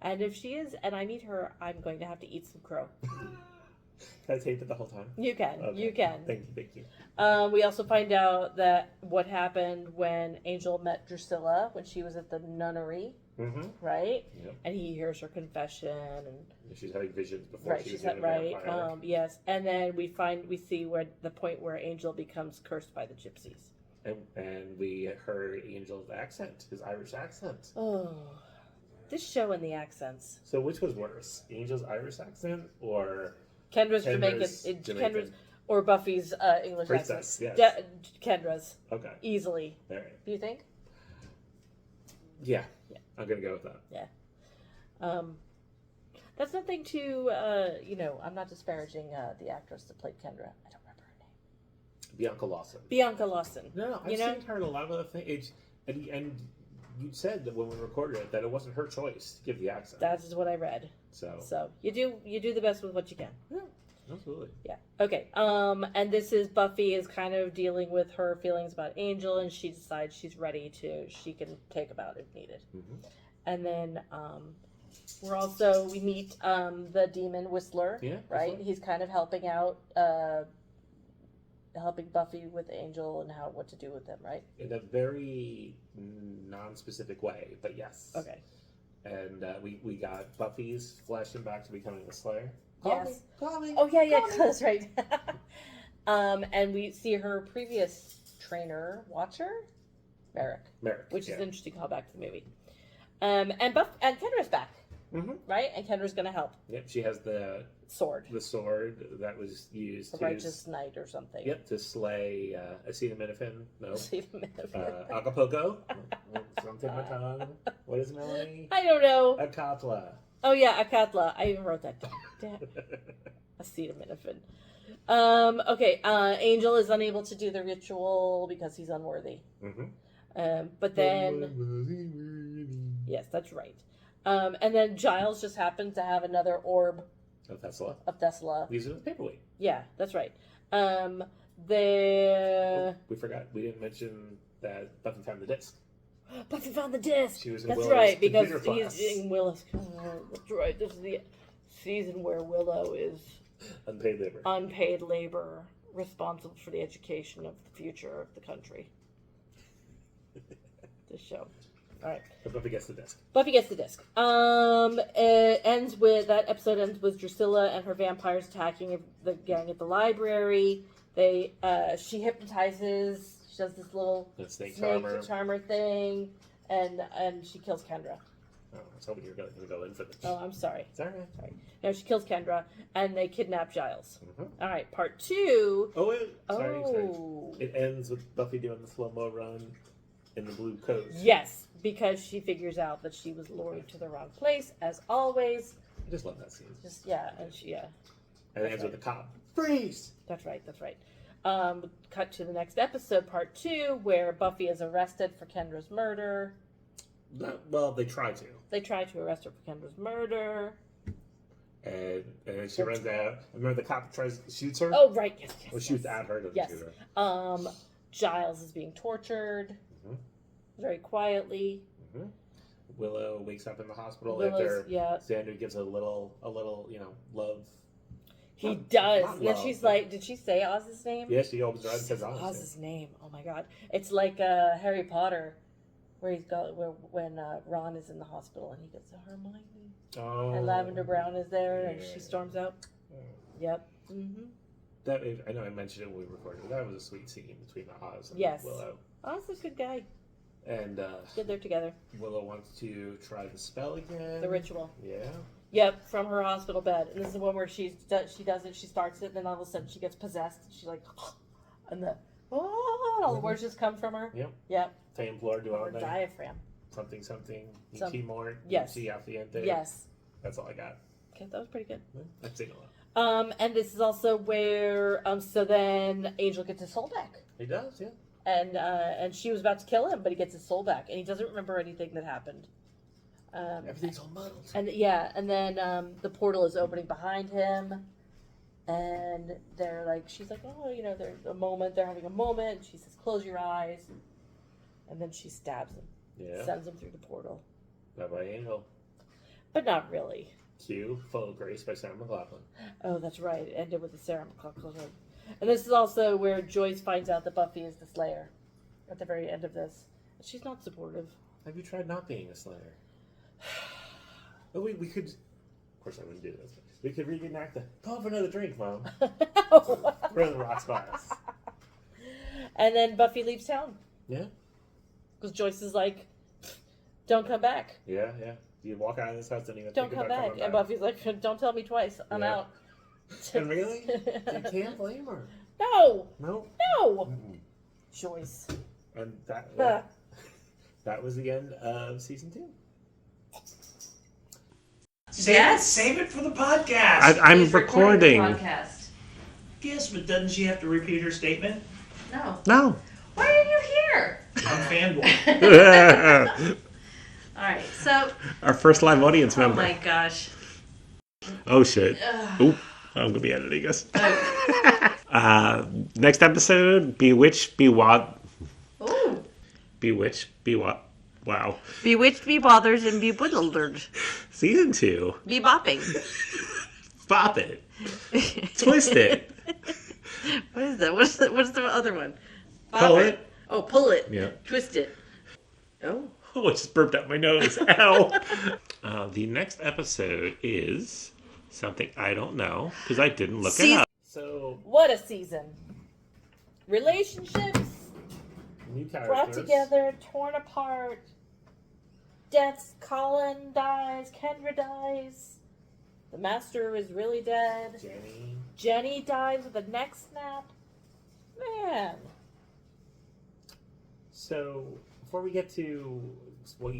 And if she is, and I meet her, I'm going to have to eat some crow. Can I tape it the whole time? You can. Okay. You can. Thank you. We also find out that what happened when Angel met Drusilla when she was at the nunnery, Mm-hmm. right? Yep. And he hears her confession, and She's having visions before right, she she's was at, a right. vampire. Yes, and then we see where the point where Angel becomes cursed by the gypsies. And we heard Angel's accent, his Irish accent. Oh, this show and the accents. So which was worse, Angel's Irish accent or Kendra's Kendra's Jamaican, Jamaican. Kendra's or Buffy's English Princess, accent. yes. Kendra's Okay. easily. All right. Do you think? Yeah. I'm gonna go with that. Yeah. That's nothing to, I'm not disparaging the actress that played Kendra. I don't remember her name. Bianca Lawson. Bianca Lawson. No, I've seen her in a lot of other things. And you said that when we recorded it that it wasn't her choice to give the accent. That is what I read. So you do the best with what you can. Yeah, absolutely. Yeah. Okay. And this is Buffy is kind of dealing with her feelings about Angel, and she decides she can take him out if needed. Mm-hmm. And then we meet the demon Whistler. Yeah. Right. Whistler. He's kind of helping out, helping Buffy with Angel and what to do with them. Right. In a very non-specific way, but yes. Okay. And we got Buffy's flashing back to becoming the Slayer. Yes. Call me. Oh yeah, that's right. And we see her previous trainer, Watcher, Merrick, which is an interesting callback to the movie. And Kendra's back, right? And Kendra's going to help. Yep, she has the sword that was used the righteous knight or something. Yep, to slay acetaminophen. No, Acetaminophen. Acapulco. Something my tongue. What is Melanie? I don't know. Acapla. Oh yeah, Akatla. I even wrote that down. Damn. Acetaminophen. Okay. Angel is unable to do the ritual because he's unworthy. Mm-hmm. But then, yes, that's right. And then Giles just happens to have another orb of Thessala. These are the paperweight. Yeah, that's right. We forgot. We didn't mention that Buffy found the disc. Buffy found the disc. She was in That's Willow's right, because computer he's in Willow's. That's right. This is the season where Willow is unpaid labor, responsible for the education of the future of the country. This show. All right. But Buffy gets the disc. That episode ends with Drusilla and her vampires attacking the gang at the library. She hypnotizes. She does this little snake charmer thing, and she kills Kendra. Oh, I was hoping you were going to go in for this. Oh, I'm sorry. It's all right. Sorry. No, she kills Kendra, and they kidnap Giles. Mm-hmm. All right, part 2. Oh, wait. Sorry. It ends with Buffy doing the slow-mo run in the blue coat. Yes, because she figures out that she was lured to the wrong place, as always. I just love that scene. And And it ends with the cop. Freeze! That's right. Cut to the next episode, part 2, where Buffy is arrested for Kendra's murder. Well, they try to. They try to arrest her for Kendra's murder. And then she runs out. Remember the cop shoots her? Oh, right. Yes. Or shoots at her, doesn't Yes. shoot her. Giles is being tortured very quietly. Willow wakes up in the hospital Willow's, after Xander gives a little, love. He does. Not And then love, she's but- like, did she say Oz's name? Yeah, she opens her eyes and says Oz's Oz's name. Oh my god. It's like Harry Potter, where when Ron is in the hospital and he goes, Hermione. Oh. And Lavender Brown is there and Yeah. she storms out. Yep. I know I mentioned it when we recorded, but that was a sweet scene between Oz and Yes. Willow. Oz is a good guy. And Good they're together. Willow wants to try the spell again. The ritual. Yeah. Yep, from her hospital bed. And this is the one where she does it, she starts it, and then all of a sudden she gets possessed. And she's like, and all the words just come from her. Yep. Yep. Te implore Her duende. diaphragm. Something. Some- Timor. Yes. Yes. That's all I got. Okay, that was pretty good. I've seen a lot. And this is also where, so then Angel gets his soul back. He does, yeah. And she was about to kill him, but he gets his soul back, and he doesn't remember anything that happened. Everything's all muddled. And then the portal is opening behind him, and they're like, she's like, oh, they're having a moment. She says, close your eyes, and then she stabs him, Yeah. sends him through the portal, Bye-bye, Angel. but not really. Q, Full of Grace by Sarah McLachlan. Oh, that's right. It ended with the Sarah McLachlan. And this is also where Joyce finds out that Buffy is the Slayer at the very end of this. She's not supportive. Have you tried not being a Slayer? Well, we could... Of course I wouldn't do this. But we could reenact the... Call for another drink, Mom. We're in the rocks glass. And then Buffy leaves town. Yeah? Because Joyce is like, don't come back. Yeah. You walk out of this house, don't even Don't think come about back. coming And back. Buffy's like, don't tell me twice. I'm Yeah. out. And really? You can't blame her. No. No. Joyce. And that was the end of season 2. Save it for the podcast. I'm He's recording. the podcast. Yes, but doesn't she have to repeat her statement? No. No. Why are you here? I'm fanboy. All right. So. Our first live audience Oh member. my gosh. Oh shit. Oop. I'm gonna be editing this. Next episode, Bewitched, Be What? Ooh. Bewitched, Be What? Wow. Bewitched, be bothered, and be bewildered. Season 2. Be bopping. Bop it. Twist it. What is that? What's the other one? Bop Pull it. Oh, pull it. Yeah. Twist it. Oh. Oh, it just burped out my nose. Ow. The next episode is something I don't know because I didn't look it up. So, What a season. Relationships new characters. brought together, torn apart. Deaths. Colin dies. Kendra dies. The Master is really dead. Jenny dies with a neck snap. Man. So, before we get to what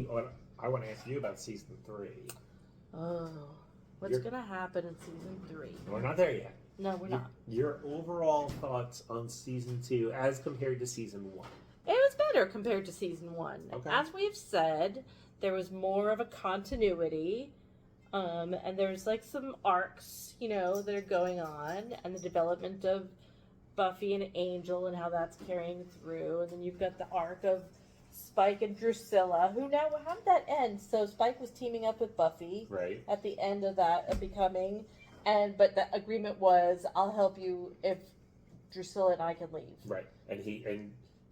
I want to ask you about season 3. Oh. What's going to happen in season 3? We're not there yet. No, we're not. Your overall thoughts on season 2 as compared to season 1. It was better compared to season 1. Okay. As we've said, there was more of a continuity. And there's like some arcs, that are going on, and the development of Buffy and Angel and how that's carrying through. And then you've got the arc of Spike and Drusilla, who now, how did that end? So Spike was teaming up with Buffy Right. at the end of that, of Becoming, but the agreement was, I'll help you if Drusilla and I can leave. Right.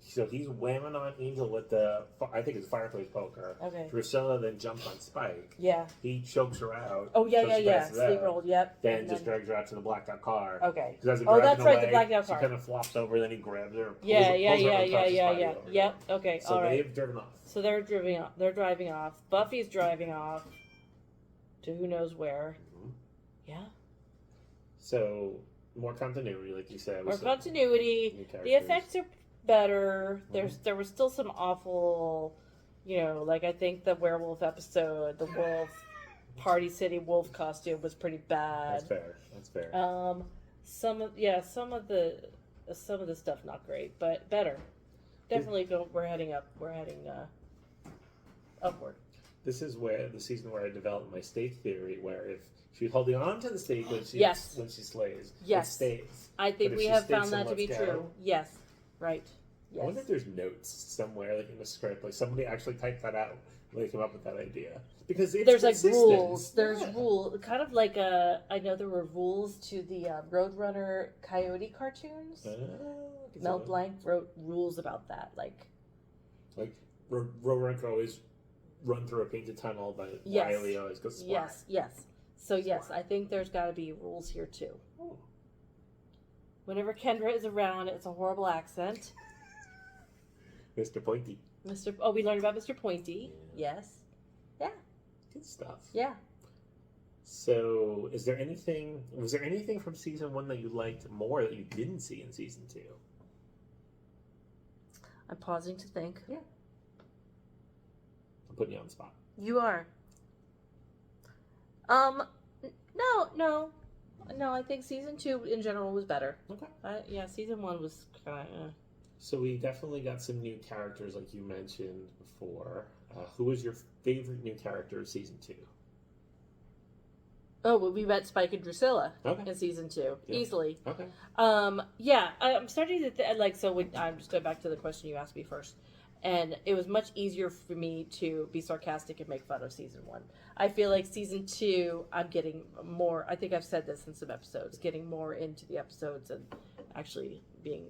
So he's whamming on Angel with I think it's fireplace poker. Okay. Drusilla then jumps on Spike. Yeah. He chokes her out. Oh, yeah, so she passes out. Sleep rolled, yep. Then And just drags her out to the blacked out car. Okay. 'Cause as they're Oh, driving that's right, the away, blacked out car. She kind of flops over, then he grabs her. And Yeah. pulls her unconscious body over. Yep. Okay. So all right. they've driven off. So they're driving off. They're driving off. Buffy's driving off to who knows where. Mhm. Yeah. So more continuity, like you said. More continuity. new The characters. effects are better. There was still some awful, like I think the werewolf episode, the wolf Party City wolf costume was pretty bad. That's fair. Some of the stuff not great, but better. Definitely we're heading up. We're heading upward. this is where the season where I developed my stake theory, where if she's holding on to the stake when she when she slays, yes, it stays. I think But we if she have sticks found that and to be lets go- true. Yes, right. Yes. I wonder if there's notes somewhere, like in the script, like somebody actually typed that out when they came up with that idea. Because it's There's like consistent. rules. There's Yeah. kind of like I know there were rules to the Roadrunner Coyote cartoons. Mel Blanc wrote rules about that, like Roadrunner could always run through a painted tunnel, but Yes. Riley always goes splat. yes. So yes, I think there's got to be rules here too. Oh. Whenever Kendra is around, it's a horrible accent. Mr. Pointy. We learned about Mr. Pointy. Yes. Yeah. Good stuff. Yeah. So, was there anything from season 1 that you liked more that you didn't see in season 2? I'm pausing to think. Yeah. I'm putting you on the spot. You are. No. I think season 2 in general was better. Okay. Yeah, season 1 was kind of. So we definitely got some new characters, like you mentioned before. Who was your favorite new character of season 2? Oh, well, we met Spike and Drusilla Okay. in season 2 Yeah. easily. Okay. Yeah, I'm starting to I'm just going back to the question you asked me first, and it was much easier for me to be sarcastic and make fun of season 1. I feel like season 2, I'm getting more. I think I've said this in some episodes, getting more into the episodes and actually being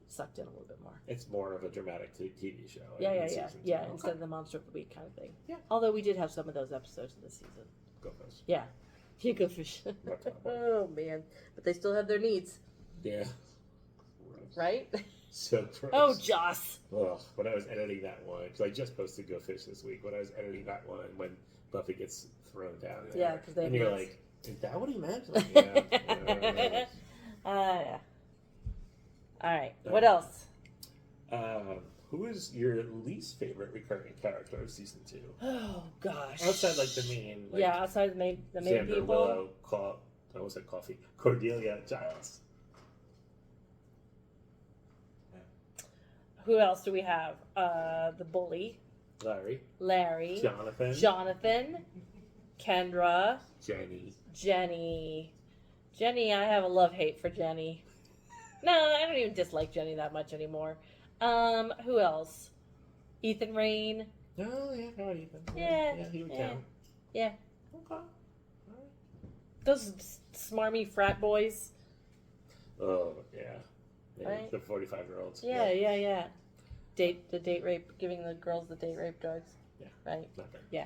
sucked in a little bit more. It's more of a dramatic TV show. Yeah. season 2. Yeah, Okay. instead of the monster of the week kind of thing. Yeah. Although we did have some of those episodes in this season. Go first. Yeah. You go fish. Oh man, but they still have their needs, Yeah. right? So gross. Oh, Joss. Ugh, when I was editing that one, because I just posted Go Fish this week, when I was editing that one, when Buffy gets thrown down there. Yeah, 'cause they and you're have like, is that what he meant? Like, yeah. Yeah. All right. What else? Who is your least favorite recurring character of season 2? Oh gosh. Outside, like, the main, like, yeah, outside the main Xander, people. Willow, I almost said Coffee, Cordelia, Giles. Who else do we have? The bully, Larry, Jonathan, Kendra, Jenny. Jenny. I have a love-hate for Jenny. No, I don't even dislike Jenny that much anymore. Who else? Ethan Rain. Oh, yeah, not even. Yeah, he would yeah. count. Yeah. Okay. All right. Those smarmy frat boys. Oh, yeah. Right? The 45-year-olds. Yeah. The date rape, giving the girls the date rape drugs. Yeah. Right? Not good. Yeah.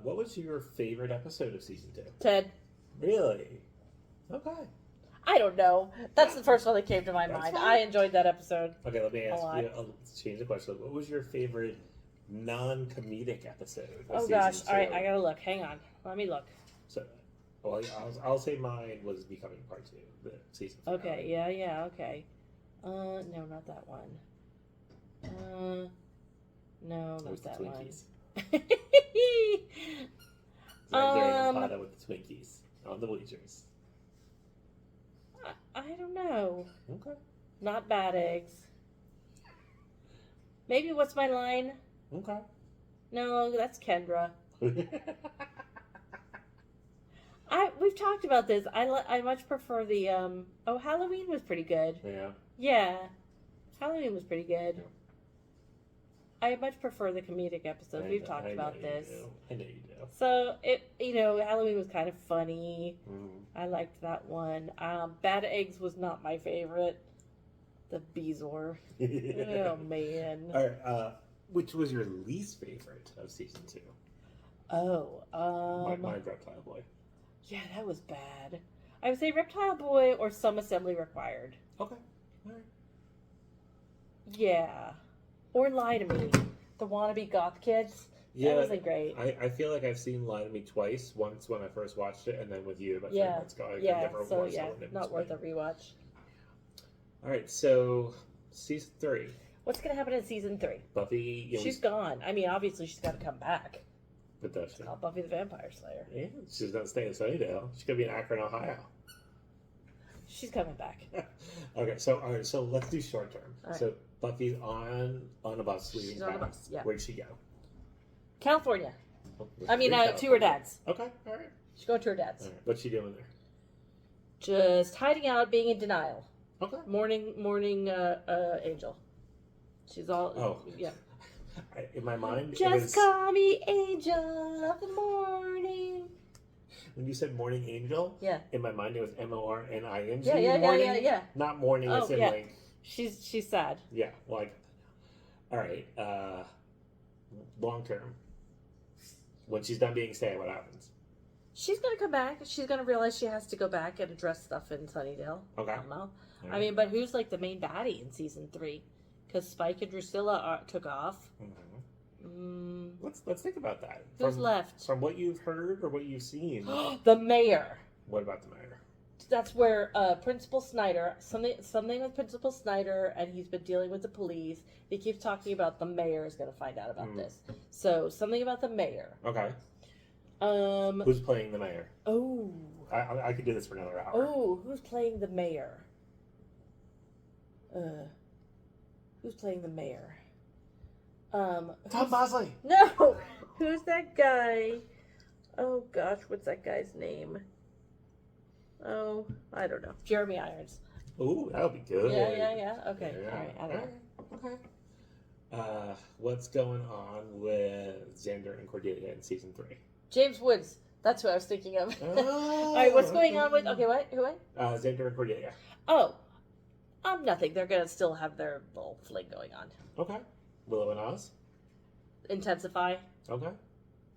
What was your favorite episode of season 2? Ted. Really? Okay. I don't know. That's the first one that came to my That's mind. fine. I enjoyed that episode. Okay, let me ask lot. you. I'll change the question. What was your favorite non-comedic episode of Oh season gosh. 2? All right, I gotta look. Hang on. Let me look. So, well, I'll say mine was Becoming Part 2, the season finale. Okay. Yeah. Okay. No, not that one. No, It was not the that one. Twinkies. Right there in the pot with the Twinkies on the bleachers. I don't know. Okay. Not Bad Eggs. Maybe What's My Line? Okay. No, that's Kendra. We've talked about this. I much prefer the Halloween was pretty good. Yeah. Yeah, Halloween was pretty good. I much prefer the comedic episodes. We've talked about this. I know you do. So Halloween was kind of funny. I liked that one. Bad Eggs was not my favorite. The Beezor. Oh man. All right. Which was your least favorite of season 2? Oh, Mine, Reptile Boy. yeah, that was bad. I would say Reptile Boy or Some Assembly Required. Okay. All right. Yeah. Or Lie to Me. The wannabe goth kids. Yeah, That wasn't great. I feel like I've seen Lie to Me twice. Once when I first watched it, and then with you about 3 Yeah. months ago. I Yeah, never so watched yeah, it in not worth a between. rewatch. All right, so season 3, What's going to happen in season 3? Buffy. She's gone. I mean, obviously she's got to come back. But does she? It's called Buffy the Vampire Slayer. Yeah, she's not staying in Sunnydale. She's gonna be in Akron, Ohio. She's coming back. Okay, so all right, so let's do short term. All right. So Buffy's on a bus leaving She's on a town. bus, yeah. Where'd she go? California. Oh, I mean, California. to her dad's. Okay, all right. She's going to her dad's. All right. What's she doing there? Just hiding out, being in denial. Okay. Morning, angel. She's all. Oh. Yeah. In my mind, Just call me Angel of the Morning. when you said morning angel, Yeah. in my mind it was MORNING. Yeah. morning, Not morning Oh, as in yeah. like. She's sad. Yeah, well, I got that now. All right. Long term. When she's done being sad, what happens? She's gonna come back. She's gonna realize she has to go back and address stuff in Sunnydale. Okay. I don't know. All I right. mean, but who's like the main baddie in season 3? Because Spike and Drusilla took off. Let's think about that. Who's left? From what you've heard or what you've seen. The mayor. What about the mayor? That's where Principal Snyder, something with Principal Snyder, and he's been dealing with the police. He keeps talking about the mayor is going to find out about this. So something about the mayor. Okay. Who's playing the mayor? Oh. I could do this for another hour. Oh, who's playing the mayor? Who's playing the mayor? Tom Bosley. No! Who's that guy? Oh gosh, what's that guy's name? Oh, I don't know. Jeremy Irons. Ooh, that'll be good. Yeah. Okay. Yeah. All right. I don't know. Okay. What's going on with Xander and Cordelia in season 3? James Woods. That's who I was thinking of. Oh, All right, what's going on with? Okay, what? Who? Xander and Cordelia. Oh, nothing. They're gonna still have their little fling going on. Okay. Willow and Oz. Intensify. Okay.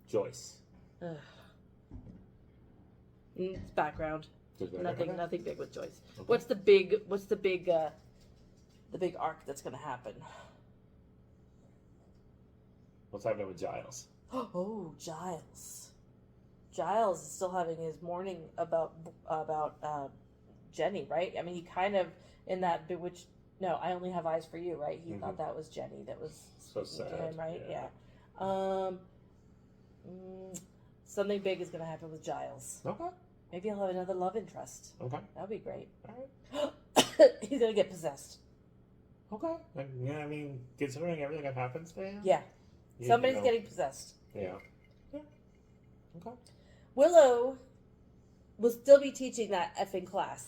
Joyce. Ugh. It's background. Nothing big with Joyce. Okay. What's the big arc that's gonna happen? What's happening with Giles? Oh, Giles. Giles is still having his mourning about Jenny, right? I mean, he kind of in that bewitched. No, I only have eyes for you, right? He thought that was Jenny. That was So sad. to him, right? Yeah. Something big is gonna happen with Giles. Okay. Maybe he'll have another love interest. Okay. That'd be great. All right. He's gonna get possessed. Okay. Yeah, I mean, considering everything that happens to him. Yeah. you Somebody's know, getting possessed. Yeah. Yeah. Okay. Willow will still be teaching that effing class.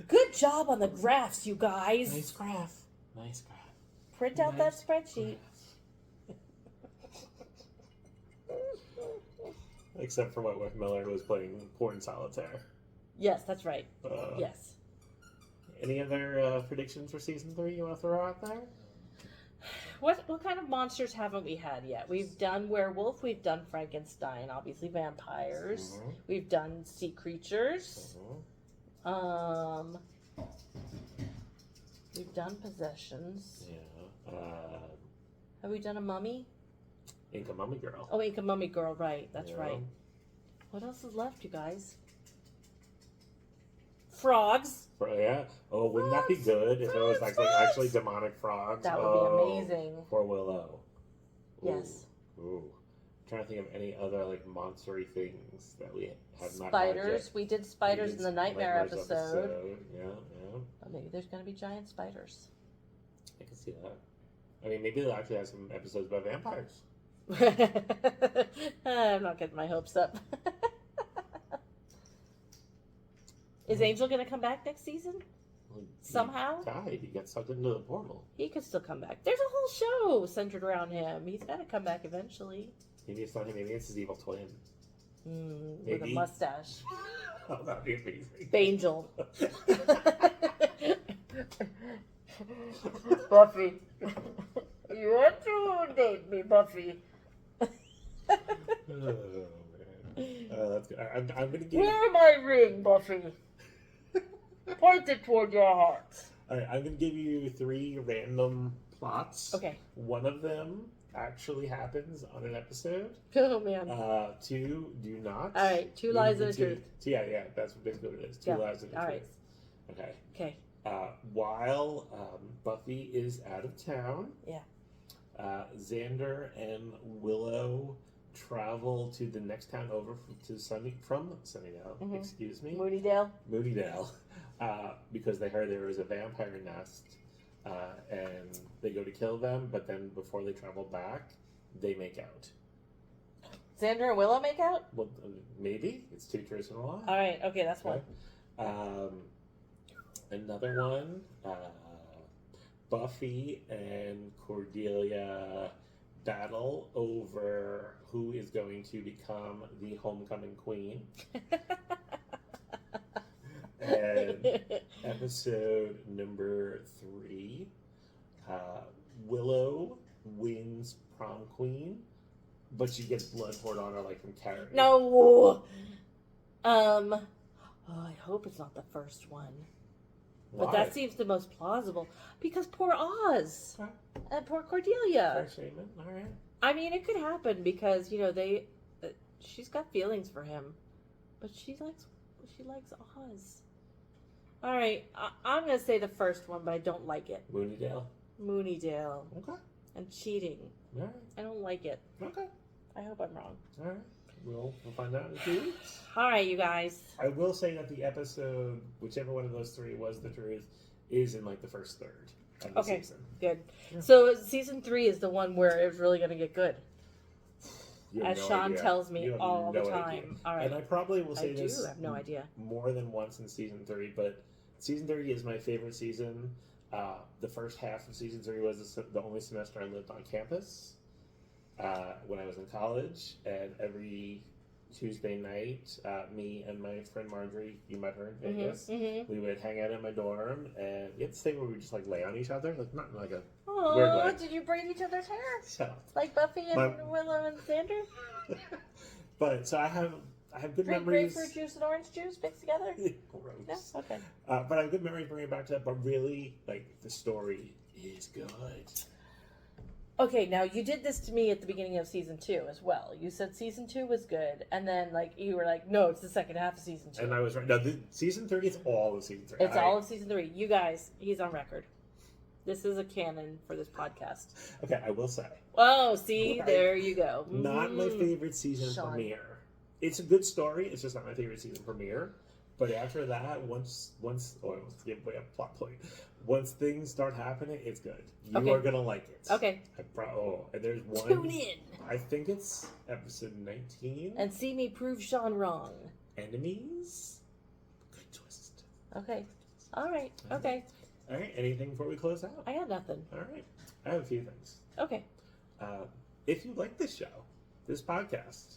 Good job on the graphs, you guys. Nice graph. Nice graph. Print out that spreadsheet. Except for what Miller was playing porn solitaire. Yes, that's right. Yes. Any other predictions for season 3 you want to throw out there? What kind of monsters haven't we had yet? We've done werewolf, we've done Frankenstein, obviously vampires. We've done sea creatures. We've done possessions. Yeah. Have we done a mummy? Inca Mummy Girl. Oh, Inca Mummy Girl, right. That's Yeah. right. What else is left, you guys? Frogs. Yeah. Oh, wouldn't that be good if it was actually demonic frogs? That would be amazing. For Willow. Ooh. Yes. Ooh. I'm trying to think of any other monstery things that we have not had Spiders. yet. We did spiders in the Nightmare Nightmares episode. Yeah. Oh, maybe there's going to be giant spiders. I can see that. I mean, maybe they'll actually have some episodes about vampires. I'm not getting my hopes up. Is Angel going to come back next season? Well, Somehow? He died. He got sucked into the portal. He could still come back. There's a whole show centered around him. He's got to come back eventually. Maybe it's not him. Maybe it's his evil twin. With a mustache. Oh, that'd be amazing. Angel. Buffy. You want to date me, Buffy? Oh, man. That's good. I'm going to give Where my ring, Buffy? Point it toward your heart. All right, I'm going to give you 3 random plots. Okay. One of them actually happens on an episode. Oh, man. 2 do not. All right, 2 lies and a truth. Yeah, that's basically what it is. 2 lies and a all truth. right. Okay. Okay. While Buffy is out of town, Yeah. Xander and Willow travel to the next town over from Sunnydale. Excuse me. Moonydale. Because they heard there was a vampire nest, and they go to kill them. But then before they travel back, they make out. Xander and Willow make out? Well, maybe. It's 2 truths and a lie. All right, okay, that's one. Another one, Buffy and Cordelia battle over who is going to become the homecoming queen. And episode number 3, Willow wins prom queen, but she gets blood poured on her like from Carrie. No! I hope it's not the first one. But Why? that seems the most plausible. Because poor Oz. Okay. And poor Cordelia. Fair statement. All right. I mean, it could happen because, she's got feelings for him. But she likes Oz. All right, I'm going to say the first one, but I don't like it. Moonydale. Okay. And cheating. All right. I don't like it. Okay. I hope I'm wrong. All right. We'll find out in a few weeks. All right, you guys. I will say that the episode, whichever one of those 3 was the truth, is in like the first third of the season. Good. Yeah. So season 3 is the one where it's really going to get good. You have As no Sean idea. tells me You have all the no time. idea. All right. And I probably will say I this do have no idea. more than once in season 3, but season 3 is my favorite season. The first half of season 3 was the only semester I lived on campus when I was in college, and every Tuesday night, me and my friend Marjorie, you met her in Vegas, we would hang out in my dorm, and you have to say where we would just like lay on each other, like not in like a weird Oh, way. did you braid each other's hair? Shut up. Like Buffy and My- Willow and Xander? But so I have good Drink memories. grapefruit juice and orange juice mixed together? Gross. No? Okay. But I have good memories bringing it back to that. But really, like the story is good. Okay, now you did this to me at the beginning of season 2 as well. You said season 2 was good, and then you were like, no, it's the second half of season 2. And I was right. No, season 3 is all of season 3. It's all of season 3. You guys, he's on record. This is a canon for this podcast. Okay, I will say. Oh, see, Right. there you go. Not my favorite season Sean. premiere. It's a good story. It's just not my favorite season premiere. But after that, once I almost gave away a plot point. Once things start happening, it's good. You Okay. are gonna like it. Okay. And there's one. Tune in I think it's episode 19. and see me prove Sean wrong. Enemies. Good twist. Okay. All right. Okay. All right. Anything before we close out? I got nothing. All right. I have a few things. Okay. If you like this show, this podcast,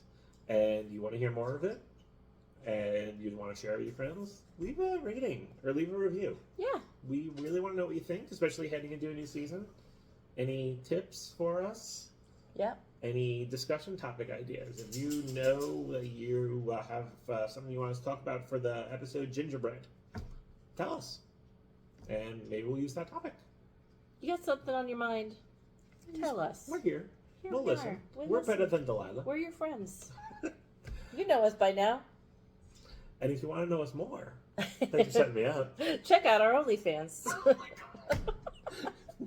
and you want to hear more of it, and you'd want to share it with your friends, leave a rating or leave a review. Yeah. We really want to know what you think, especially heading into a new season. Any tips for us? Yeah. Any discussion topic ideas? If you know that you have something you want us to talk about for the episode Gingerbread, tell us. And maybe we'll use that topic. You got something on your mind? Tell us. We're here. Here We'll we listen. are. We'll We're listen. better than Delilah. We're your friends. You know us by now. And if you want to know us more, thanks for setting me up. Check out our OnlyFans.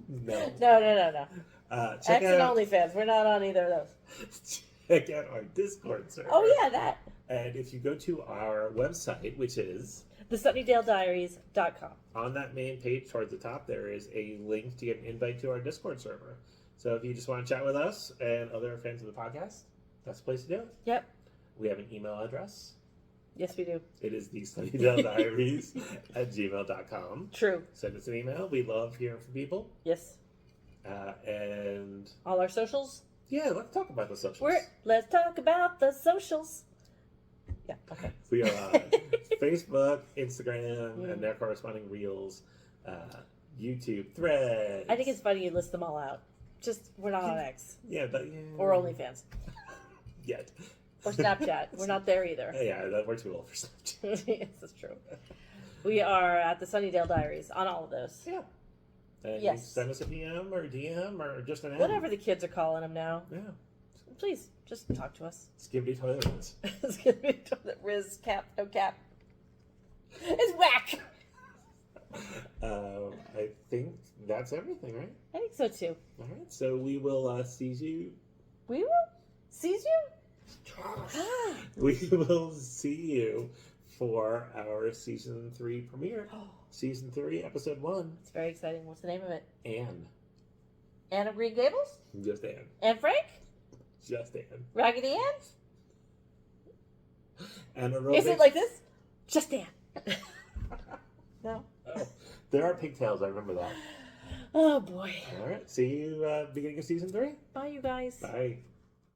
No. No. Check X and out OnlyFans. We're not on either of those. check out our Discord server. Oh, yeah, that. And if you go to our website, which is The SunnydaleDiaries.com. on that main page towards the top, there is a link to get an invite to our Discord server. So if you just want to chat with us and other fans of the podcast, that's the place to do it. Yep. We have an email address. Yes, we do. It is the Sunnydale Diaries at gmail.com. True. Send us an email. We love hearing from people. Yes. And All our socials. yeah, let's talk about the socials. Let's talk about the socials. Yeah, okay. We are on Facebook, Instagram, and their corresponding reels, YouTube, Threads. I think it's funny you list them all out. Just, we're not on X. Yeah, Or OnlyFans. Yet. Or Snapchat. We're not there either. Yeah, we're too old for Snapchat. Yes, that's true. We are at the Sunnydale Diaries on all of those. Yeah. And Yes. you send us a PM or a DM or just an M. Whatever the kids are calling them now. Yeah. Please, just talk to us. Skibidi toilets. It's gonna be toilet Riz cap, no cap. It's whack! I think that's everything, right? I think so too. All right, so we will see you. We will? Seize you? We will see you for our season 3 premiere. Season 3, episode 1. It's very exciting. What's the name of it? Anne. Anne of Green Gables? Just Anne. Anne Frank? Just Ann. Raggedy Ann? Anaerobic. Is it like this? Just Ann. No. Oh, there are pigtails. I remember that. Oh boy. All right. See you beginning of season 3. Bye, you guys. Bye.